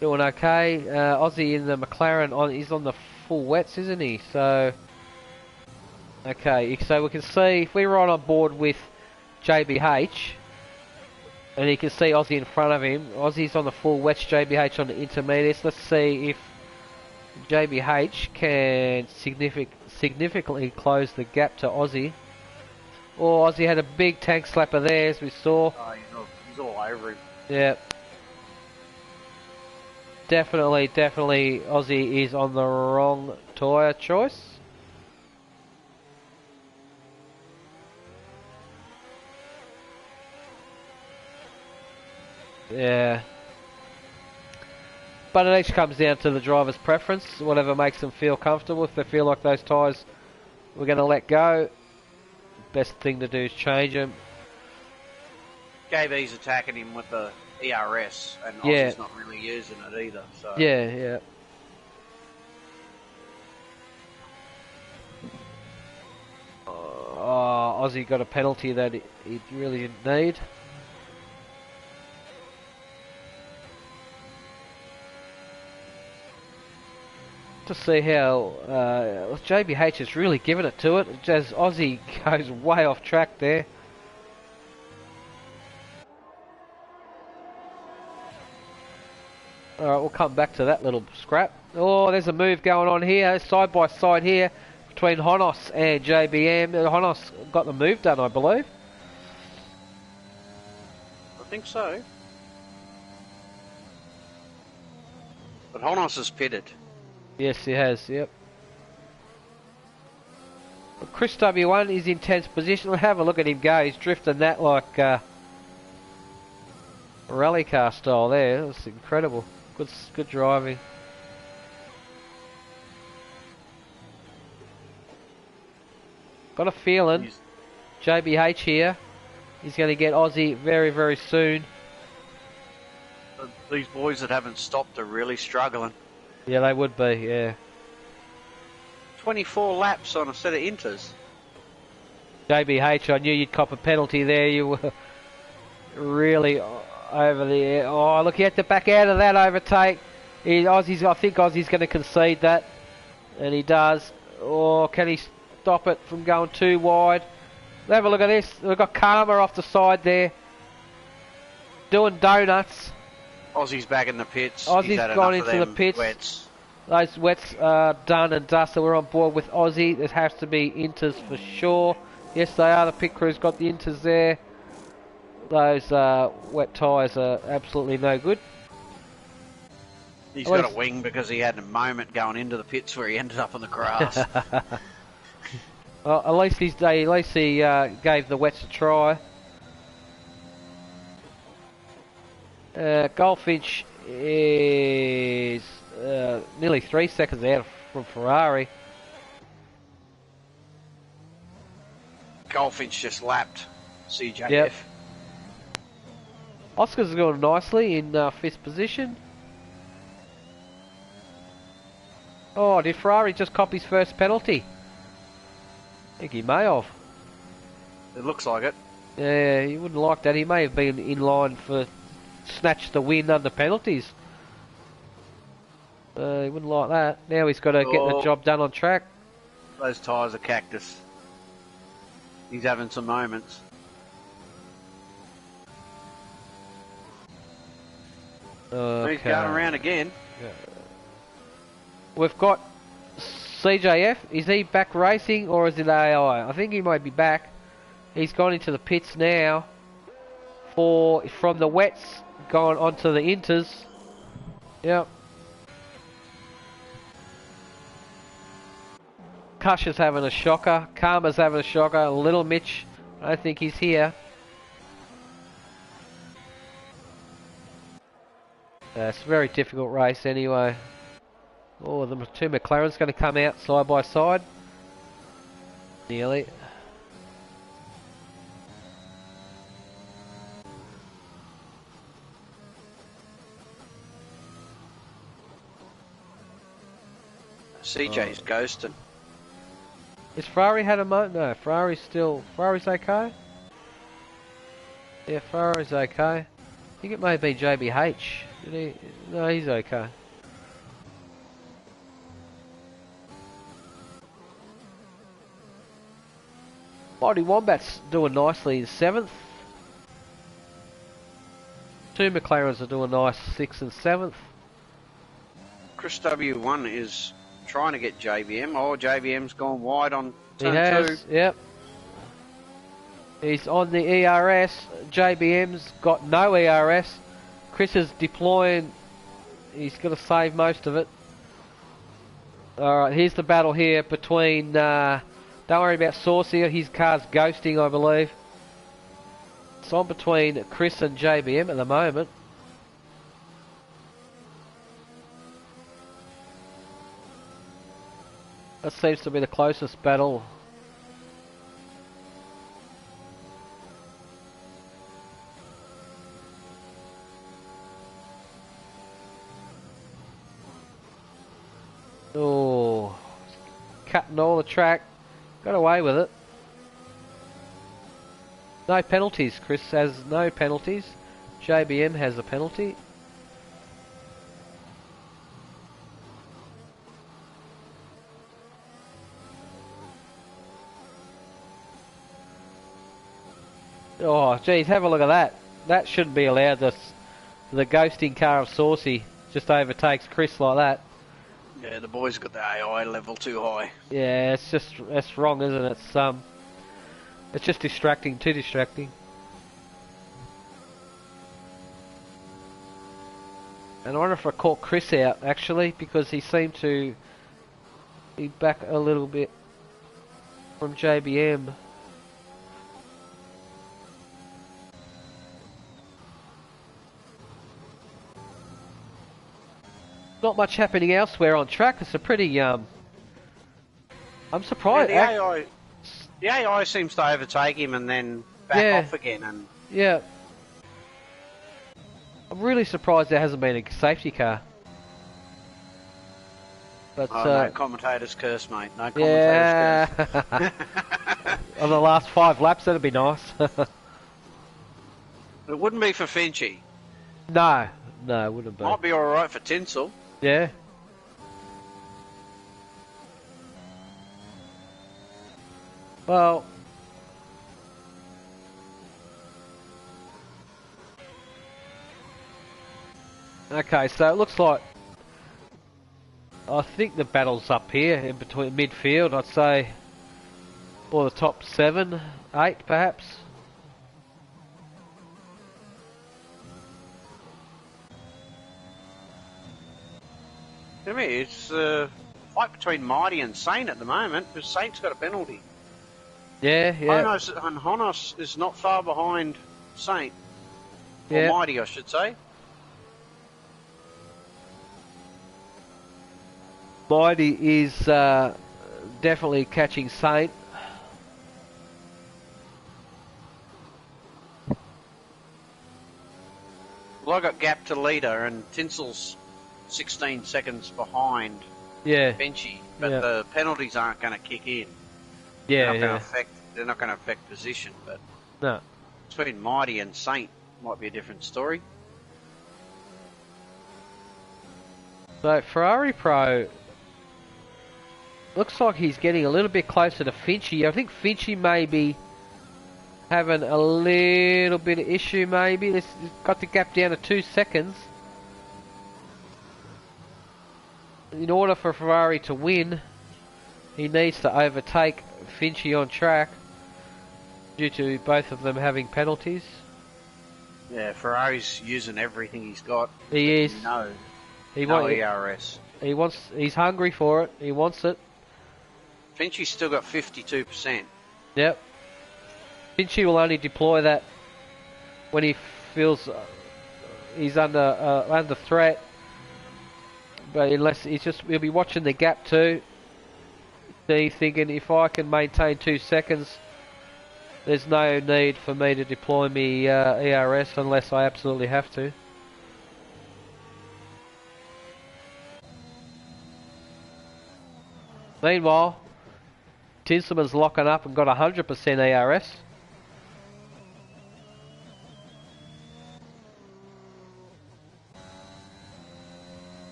Doing okay. Aussie in the McLaren, he's on the full wets, isn't he? So, okay, so we can see if we were on board with JBH, and you can see Aussie in front of him. Aussie's on the full wets, JBH on the intermediates. Let's see if JBH can significantly close the gap to Aussie. Oh, Aussie had a big tank slapper there, as we saw. Oh, he's all over him. Yeah. Definitely, Aussie is on the wrong tyre choice. Yeah. But it each comes down to the driver's preference, whatever makes them feel comfortable. If they feel like those tyres we're going to let go, best thing to do is change them. JB's attacking him with the ERS, and Aussie's not really using it either. So. Yeah. Oh, Aussie got a penalty that he really didn't need. To see how JBH is really giving it to it, as Aussie goes way off track there. Alright, we'll come back to that little scrap. Oh, there's a move going on here, side by side here, between Honos and JBM. Honos got the move done, I believe. I think so. But Honos has pitted. Yes, he has, yep. But Chris W1 is in 10th position. We'll have a look at him go. He's drifting that like rally car style there. That's incredible. Good driving. Got a feeling JBH here is going to get Aussie very, very soon. These boys that haven't stopped are really struggling. Yeah, they would be, yeah. 24 laps on a set of Inters. JBH, I knew you'd cop a penalty there. You were really over the air. Oh, look, he had to back out of that overtake. I think Aussie's going to concede that. And he does. Oh, can he stop it from going too wide? Have a look at this. We've got Karma off the side there. Doing donuts. Aussie's back in the pits. Aussie's gone into the pits. Wets. Those wets are done and dusted. We're on board with Aussie. There has to be Inters for sure. Yes, they are. The pit crew's got the Inters there. Those wet tyres are absolutely no good. He's got a wing because he had a moment going into the pits where he ended up on the grass. Well, at least he gave the wets a try. Goldfinch is nearly 3 seconds out from Ferrari. Goldfinch just lapped CJF. Yep. Oscar's going nicely in 5th position. Oh, did Ferrari just cop his first penalty? I think he may have. It looks like it. Yeah, he wouldn't like that. He may have been in line for snatch the win under penalties. He wouldn't like that. Now he's got to get the job done on track. Those tyres are cactus. He's having some moments. Okay. He's going around again. Yeah. We've got CJF. Is he back racing or is it AI? I think he might be back. He's gone into the pits now. From the wets, gone onto the inters. Yep. Kush is having a shocker. Karma's having a shocker. Little Mitch, I think he's here. It's a very difficult race anyway. Oh, the two McLaren's going to come out side by side. Nearly. CJ's ghosting. Is Ferrari had a moment? No, Ferrari's okay? Yeah, Ferrari's okay. I think it may be JBH. No, he's okay. Mighty Wombat's doing nicely in 7th. Two McLarens are doing nice 6th and 7th. Chris W1 is trying to get JBM. Oh, JBM's gone wide on turn 2. Yep. He's on the ERS. JBM's got no ERS. Chris is deploying. He's got to save most of it. Alright, here's the battle here between... don't worry about Saucy. His car's ghosting, I believe. It's on between Chris and JBM at the moment. That seems to be the closest battle. Oh, cutting all the track. Got away with it. No penalties. Chris has no penalties. JBM has a penalty. Oh, geez, have a look at that. That shouldn't be allowed. The ghosting car of Saucy just overtakes Chris like that. Yeah, the boys got the AI level too high. Yeah, it's wrong, isn't it? It's just distracting, too distracting. And I wonder if I caught Chris out, actually, because he seemed to be back a little bit from JBM. Not much happening elsewhere on track. It's a pretty, I'm surprised. Yeah, the AI seems to overtake him and then back off again. And yeah. I'm really surprised there hasn't been a safety car. But, no commentator's curse, mate. No commentator's curse. On the last 5 laps, that'd be nice. It wouldn't be for Finchy. No, it wouldn't be. Might be alright for Tinsel. Yeah. Well, okay, so it looks like I think the battle's up here in between midfield, I'd say, or the top 7, 8 perhaps. I mean, it's a fight between Mighty and Saint at the moment, because Saint's got a penalty. Yeah, yeah. Honos is not far behind Saint. Or Mighty, I should say. Mighty is definitely catching Saint. Well, I got gap to leader, and Tinsel's 16 seconds behind Benchy, but the penalties aren't going to kick in. Yeah, they're not going to affect position, but no. Between Mighty and Saint might be a different story. So Ferrari Pro looks like he's getting a little bit closer to Finchy. I think Finchy may be having a little bit of issue, maybe. He's got the gap down to 2 seconds. In order for Ferrari to win, he needs to overtake Finchy on track due to both of them having penalties. Yeah, Ferrari's using everything he's got. He is. No ERS. He's hungry for it. He wants it. Finchy's still got 52%. Yep. Finchy will only deploy that when he feels he's under threat. But unless he'll be watching the gap too. He's thinking, if I can maintain 2 seconds, there's no need for me to deploy me ERS unless I absolutely have to. Meanwhile, Tinselman's locking up and got 100% ARS.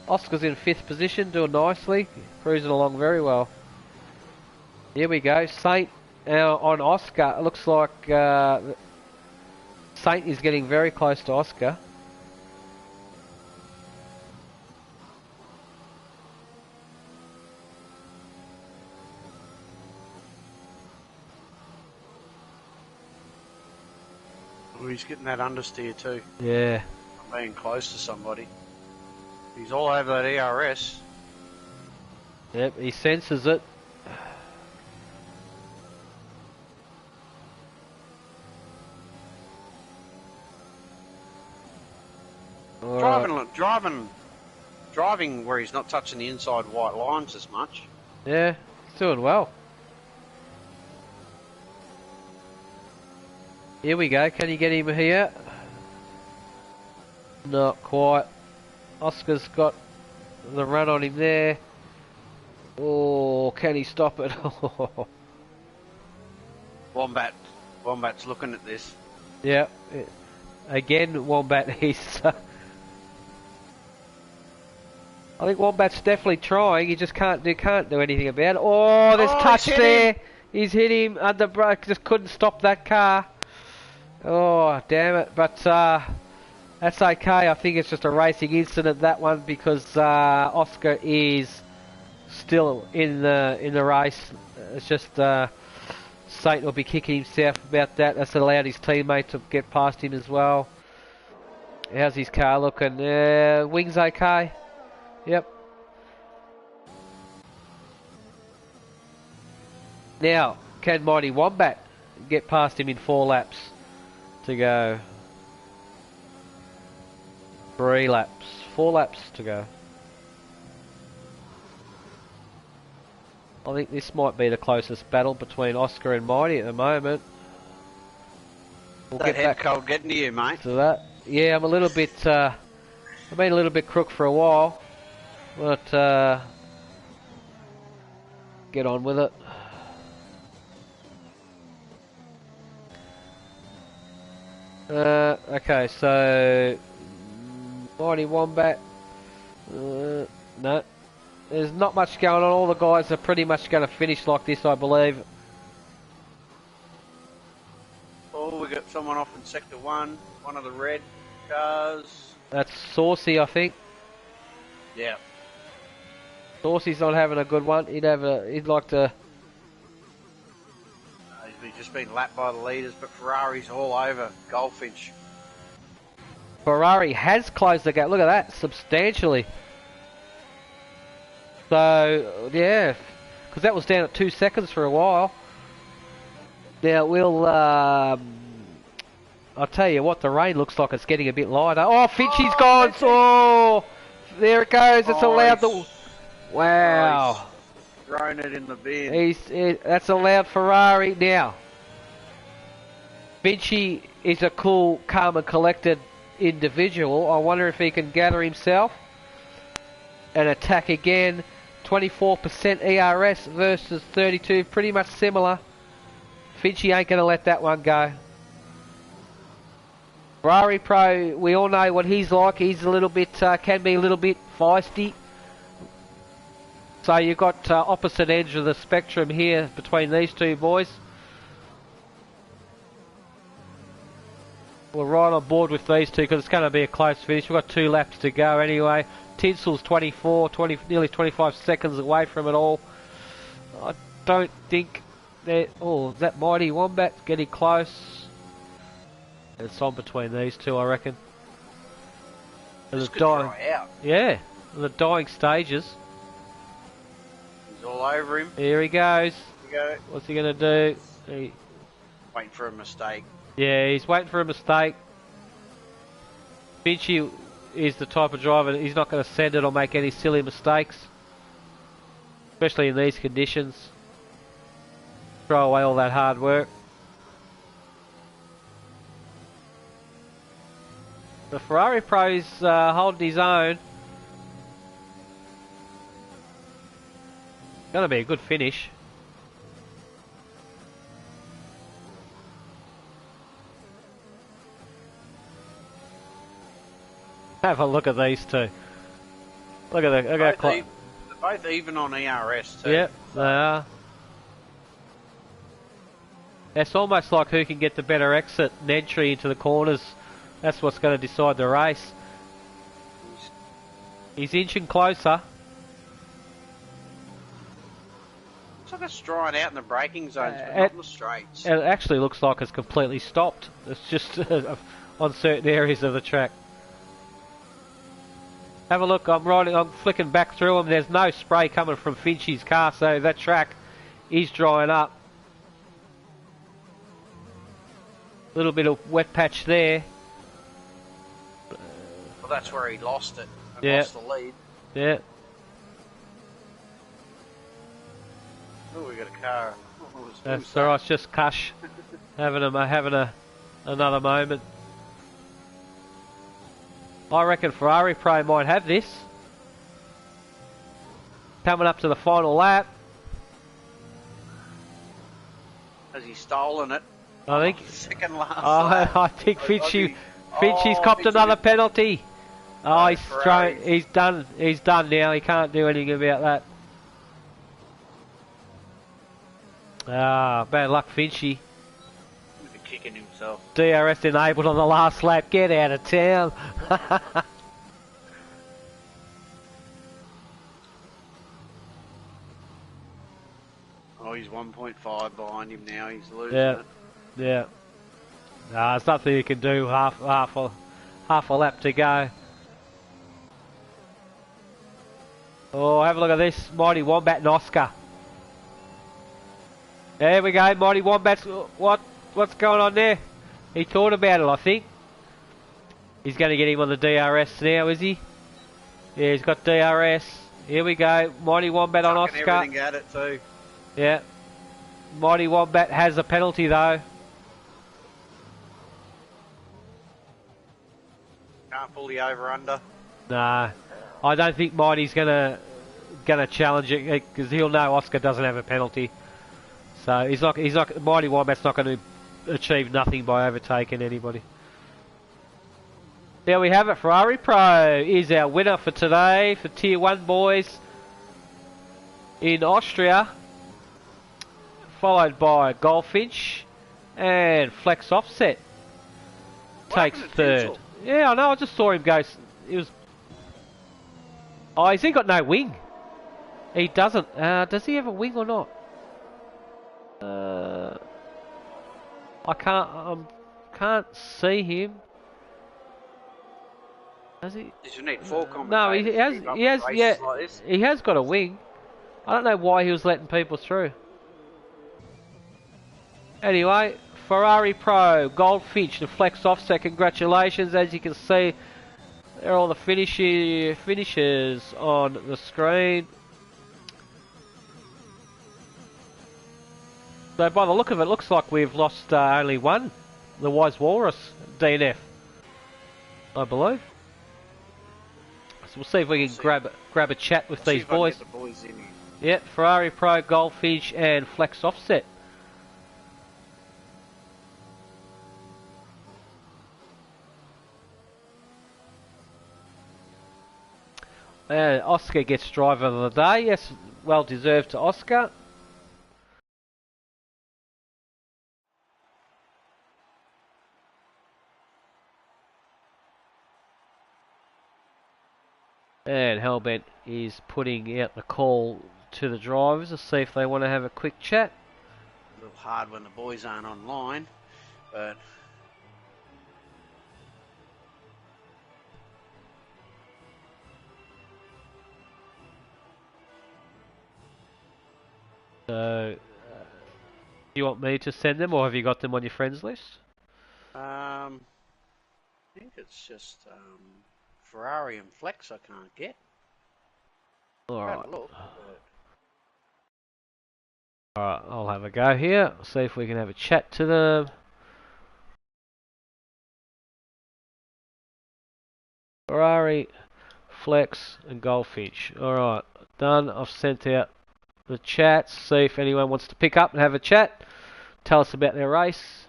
Oscar's in 5th position, doing nicely, cruising along very well. Here we go, Saint on Oscar. It looks like Saint is getting very close to Oscar. Oh, he's getting that understeer too. Yeah. I'm being close to somebody. He's all over that ERS. Yep, he senses it. Driving where he's not touching the inside white lines as much. Yeah, he's doing well. Here we go, can you get him here? Not quite. Oscar's got the run on him there. Oh, can he stop it? Wombat's looking at this. Yeah. Again, Wombat, he's... I think Wombat's definitely trying, he just can't do anything about it. Oh, there's touch there! He's hit him under brake, just couldn't stop that car. Oh, damn it. But that's okay. I think it's just a racing incident, that one, because Oscar is still in the race. It's just Saint will be kicking himself about that. That's allowed his teammate to get past him as well. How's his car looking? Wings okay? Yep. Now, can Mighty Wombat get past him in 4 laps to go? 3 laps. 4 laps to go. I think this might be the closest battle between Oscar and Mighty at the moment. We'll get head cold getting to you, mate. To that. Yeah, I'm a little bit... I've been a little bit crook for a while. But, get on with it. Okay, so... Mighty Wombat. No. There's not much going on. All the guys are pretty much going to finish like this, I believe. Oh, we got someone off in Sector 1. One of the red cars. That's Saucy, I think. Yeah. Saucy's not having a good one. He'd like to... He's just been lapped by the leaders, but Ferrari's all over Goldfinch. Ferrari has closed the gap. Look at that, substantially. So, yeah, because that was down at 2 seconds for a while. Now we'll, I'll tell you what, the rain looks like it's getting a bit lighter. Oh, Finchie's gone! Oh, there it goes. It's allowed the. Wow. Thrown it in the bin. That's allowed Ferrari now. Finchie is a cool, calm and collected individual. I wonder if he can gather himself and attack again. 24% ERS versus 32, pretty much similar. Finchie ain't going to let that one go. Ferrari Pro, we all know what he's like. He's a little bit, can be a little bit feisty. So you've got opposite ends of the spectrum here between these two boys. We're right on board with these two because it's going to be a close finish. We've got 2 laps to go anyway. Tinsel's nearly 25 seconds away from it all. I don't think that... Oh, is that Mighty Wombat getting close? It's on between these two, I reckon. This could dry out. Yeah, the dying stages. He's all over him. Here he goes. Here we go. What's he going to do? Waiting for a mistake. Yeah, he's waiting for a mistake. Finchie is the type of driver that he's not going to send it or make any silly mistakes. Especially in these conditions. Throw away all that hard work. The Ferrari Pro's holding his own. Going to be a good finish. Have a look at these two. Look at that. They're both even on ERS too. Yep, they are. It's almost like who can get the better exit and entry into the corners. That's what's going to decide the race. He's inching closer. Looks like it's drying out in the braking zones, but not in the straights. It actually looks like it's completely stopped. It's just on certain areas of the track. Have a look, I'm flicking back through them. There's no spray coming from Finchie's car, so that track is drying up. Little bit of wet patch there. Well, that's where he lost it. Lost the lead. Yeah. Oh, we got a car. That's alright, it's just Cush having another moment. I reckon Ferrari Pro might have this. Coming up to the final lap. Has he stolen it? I think. Second last lap. I think Finchie's copped another penalty. Oh, he's done. He's done now. He can't do anything about that. Ah, bad luck, Finchie. Kicking himself. DRS enabled on the last lap. Get out of town. Oh, he's 1.5 behind him now. He's losing it. Yeah. Nah, there's nothing you can do. Half a lap to go. Oh, have a look at this. Mighty Wombat and Oscar. There we go. Mighty Wombat's... What's going on there? He thought about it, I think. He's going to get him on the DRS now, is he? Yeah, he's got DRS. Here we go. Mighty Wombat on Oscar. Everything at it too. Yeah. Mighty Wombat has a penalty though. Can't pull the over/under. Nah, I don't think Mighty's gonna challenge it because he'll know Oscar doesn't have a penalty. So he's not. Mighty Wombat's not going to achieve nothing by overtaking anybody. There we have it. Ferrari Pro is our winner for today for Tier 1 boys in Austria. Followed by Goldfinch and Flex Offset takes third. Yeah, I know. I just saw him go. He was. Oh, he's got no wing. He doesn't. Does he have a wing or not? I can't see him. Does he? Does he need 4 commentators? No, he has. Yeah, like he has got a wing. I don't know why he was letting people through. Anyway, Ferrari Pro, Goldfinch, the flex offset. Congratulations. As you can see, there are all the finishes on the screen. So by the look of it, looks like we've lost only one, the Wise Walrus DNF, I believe. So we'll see if we can grab a chat with these boys. Yep, Ferrari Pro, Goldfinch, and Flex Offset. Oscar gets driver of the day. Yes, well deserved to Oscar. And Hellbent is putting out the call to the drivers to see if they want to have a quick chat. A little hard when the boys aren't online, but... So, do you want me to send them, or have you got them on your friends list? I think it's just Ferrari and Flex I can't get. Alright. Look, Alright, I'll have a go here. See if we can have a chat to them. Ferrari, Flex, and Goldfinch. Alright, done. I've sent out the chats. See if anyone wants to pick up and have a chat. Tell us about their race.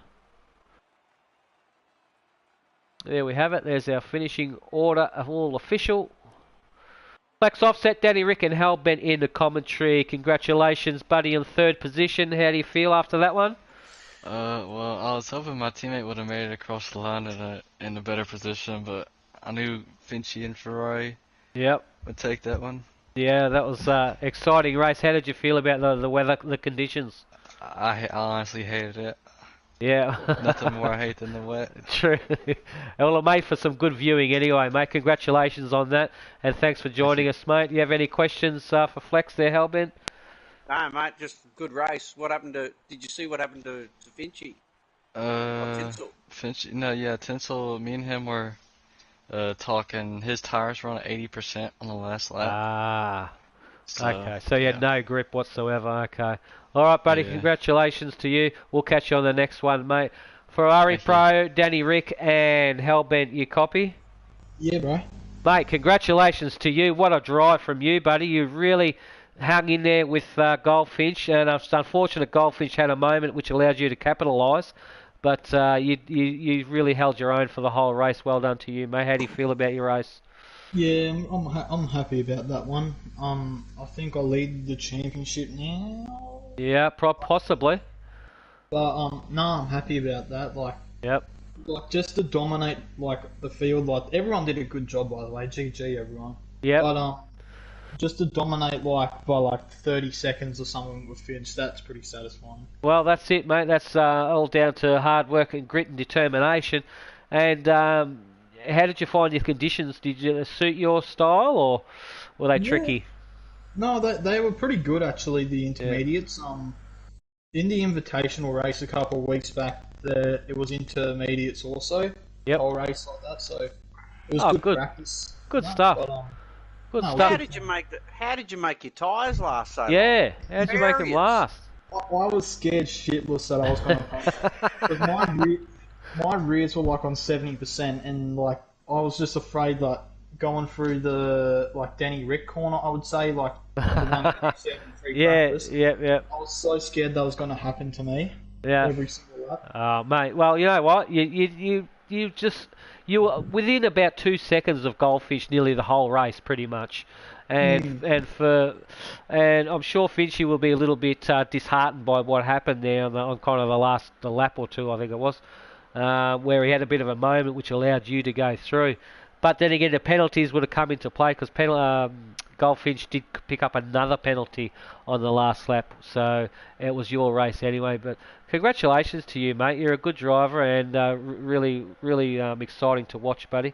There we have it. There's our finishing order of all official. Flex Offset, Danny Rick and Hellbent in the commentary. Congratulations, buddy, in third position. How do you feel after that one? Well, I was hoping my teammate would have made it across the line in a better position, but I knew Finchy and Ferrari would take that one. Yeah, that was an exciting race. How did you feel about the weather, the conditions? I honestly hated it. Yeah. Nothing more I hate than the wet. True. Well, it made for some good viewing anyway, mate. Congratulations on that, and thanks for joining us, mate. Do you have any questions for Flex there, Hellbent? No, mate, just a good race. What happened to... Did you see what happened to Finchy? Finchy, no, yeah, Tinsel, me and him were talking. His tires were on 80% on the last lap. Ah. So, okay, so you had no grip whatsoever. Okay. All right, buddy, congratulations to you. We'll catch you on the next one, mate. Ferrari Pro, Danny Rick, and Hellbent, you copy? Yeah, bro. Mate, congratulations to you. What a drive from you, buddy. You really hung in there with Goldfinch, and it's unfortunate Goldfinch had a moment which allowed you to capitalise, but you really held your own for the whole race. Well done to you, mate. How do you feel about your race? Yeah, I'm happy about that one. I think I lead the championship now. Yeah, possibly. But no, I'm happy about that. Like, just to dominate the field. Like, everyone did a good job, by the way. GG, everyone. Yeah. But just to dominate by 30 seconds or something with Finch, that's pretty satisfying. Well, that's it, mate. That's all down to hard work and grit and determination. And how did you find your conditions? Did you suit your style, or were they tricky? No, they were pretty good actually. The intermediates. In the invitational race a couple of weeks back, it was intermediates also. Yep. Whole race like that, so it was good practice. Good stuff. But, good stuff. How did you make your tyres last so long? Yeah, how did you make them last? I was scared shitless that I was going to my rears were on 70%, and I was just afraid that going through the Danny Rick corner, I would say the one practice. Yeah. I was so scared that was going to happen to me. Yeah. Every single lap. Mate. Well, you know what? You were within about 2 seconds of Goldfish nearly the whole race, pretty much. And I'm sure Finchy will be a little bit disheartened by what happened there on kind of the lap or two, I think it was. Where he had a bit of a moment which allowed you to go through. But then again, the penalties would have come into play because Goldfinch did pick up another penalty on the last lap. So it was your race anyway. But congratulations to you, mate. You're a good driver and really exciting to watch, buddy.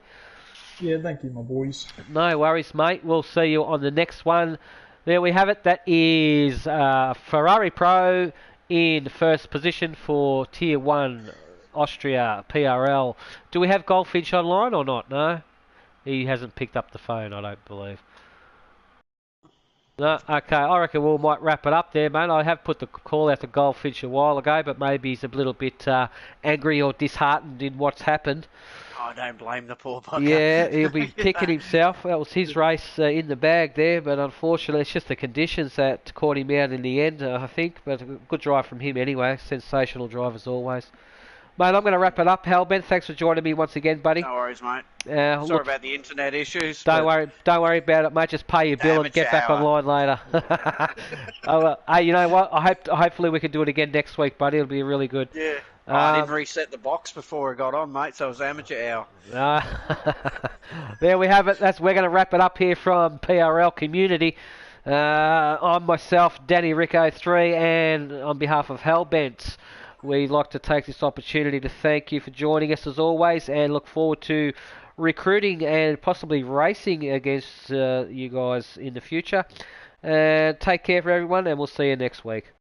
Yeah, thank you, my boys. No worries, mate. We'll see you on the next one. There we have it. That is Ferrari Pro in first position for Tier 1 Austria PRL. Do we have Goldfinch online or not? No? He hasn't picked up the phone, I don't believe. No, okay, I reckon we might wrap it up there, mate. I have put the call out to Goldfinch a while ago, but maybe he's a little bit angry or disheartened in what's happened. I don't blame the poor bugger. Yeah, he'll be kicking himself. That was his race in the bag there, but unfortunately it's just the conditions that caught him out in the end, I think. But a good drive from him anyway. Sensational drive as always. Mate, I'm going to wrap it up. Hellbent, thanks for joining me once again, buddy. No worries, mate. Sorry about the internet issues. Don't worry about it, mate. Just pay your bill and get back online later. Hey, you know what? Hopefully we can do it again next week, buddy. It'll be really good. Yeah. I didn't reset the box before I got on, mate, so it was amateur hour. There we have it. We're going to wrap it up here from PRL Community. I'm myself, Danny Rico 3, and on behalf of Hellbent, we'd like to take this opportunity to thank you for joining us as always, and look forward to recruiting and possibly racing against you guys in the future. Take care for everyone, and we'll see you next week.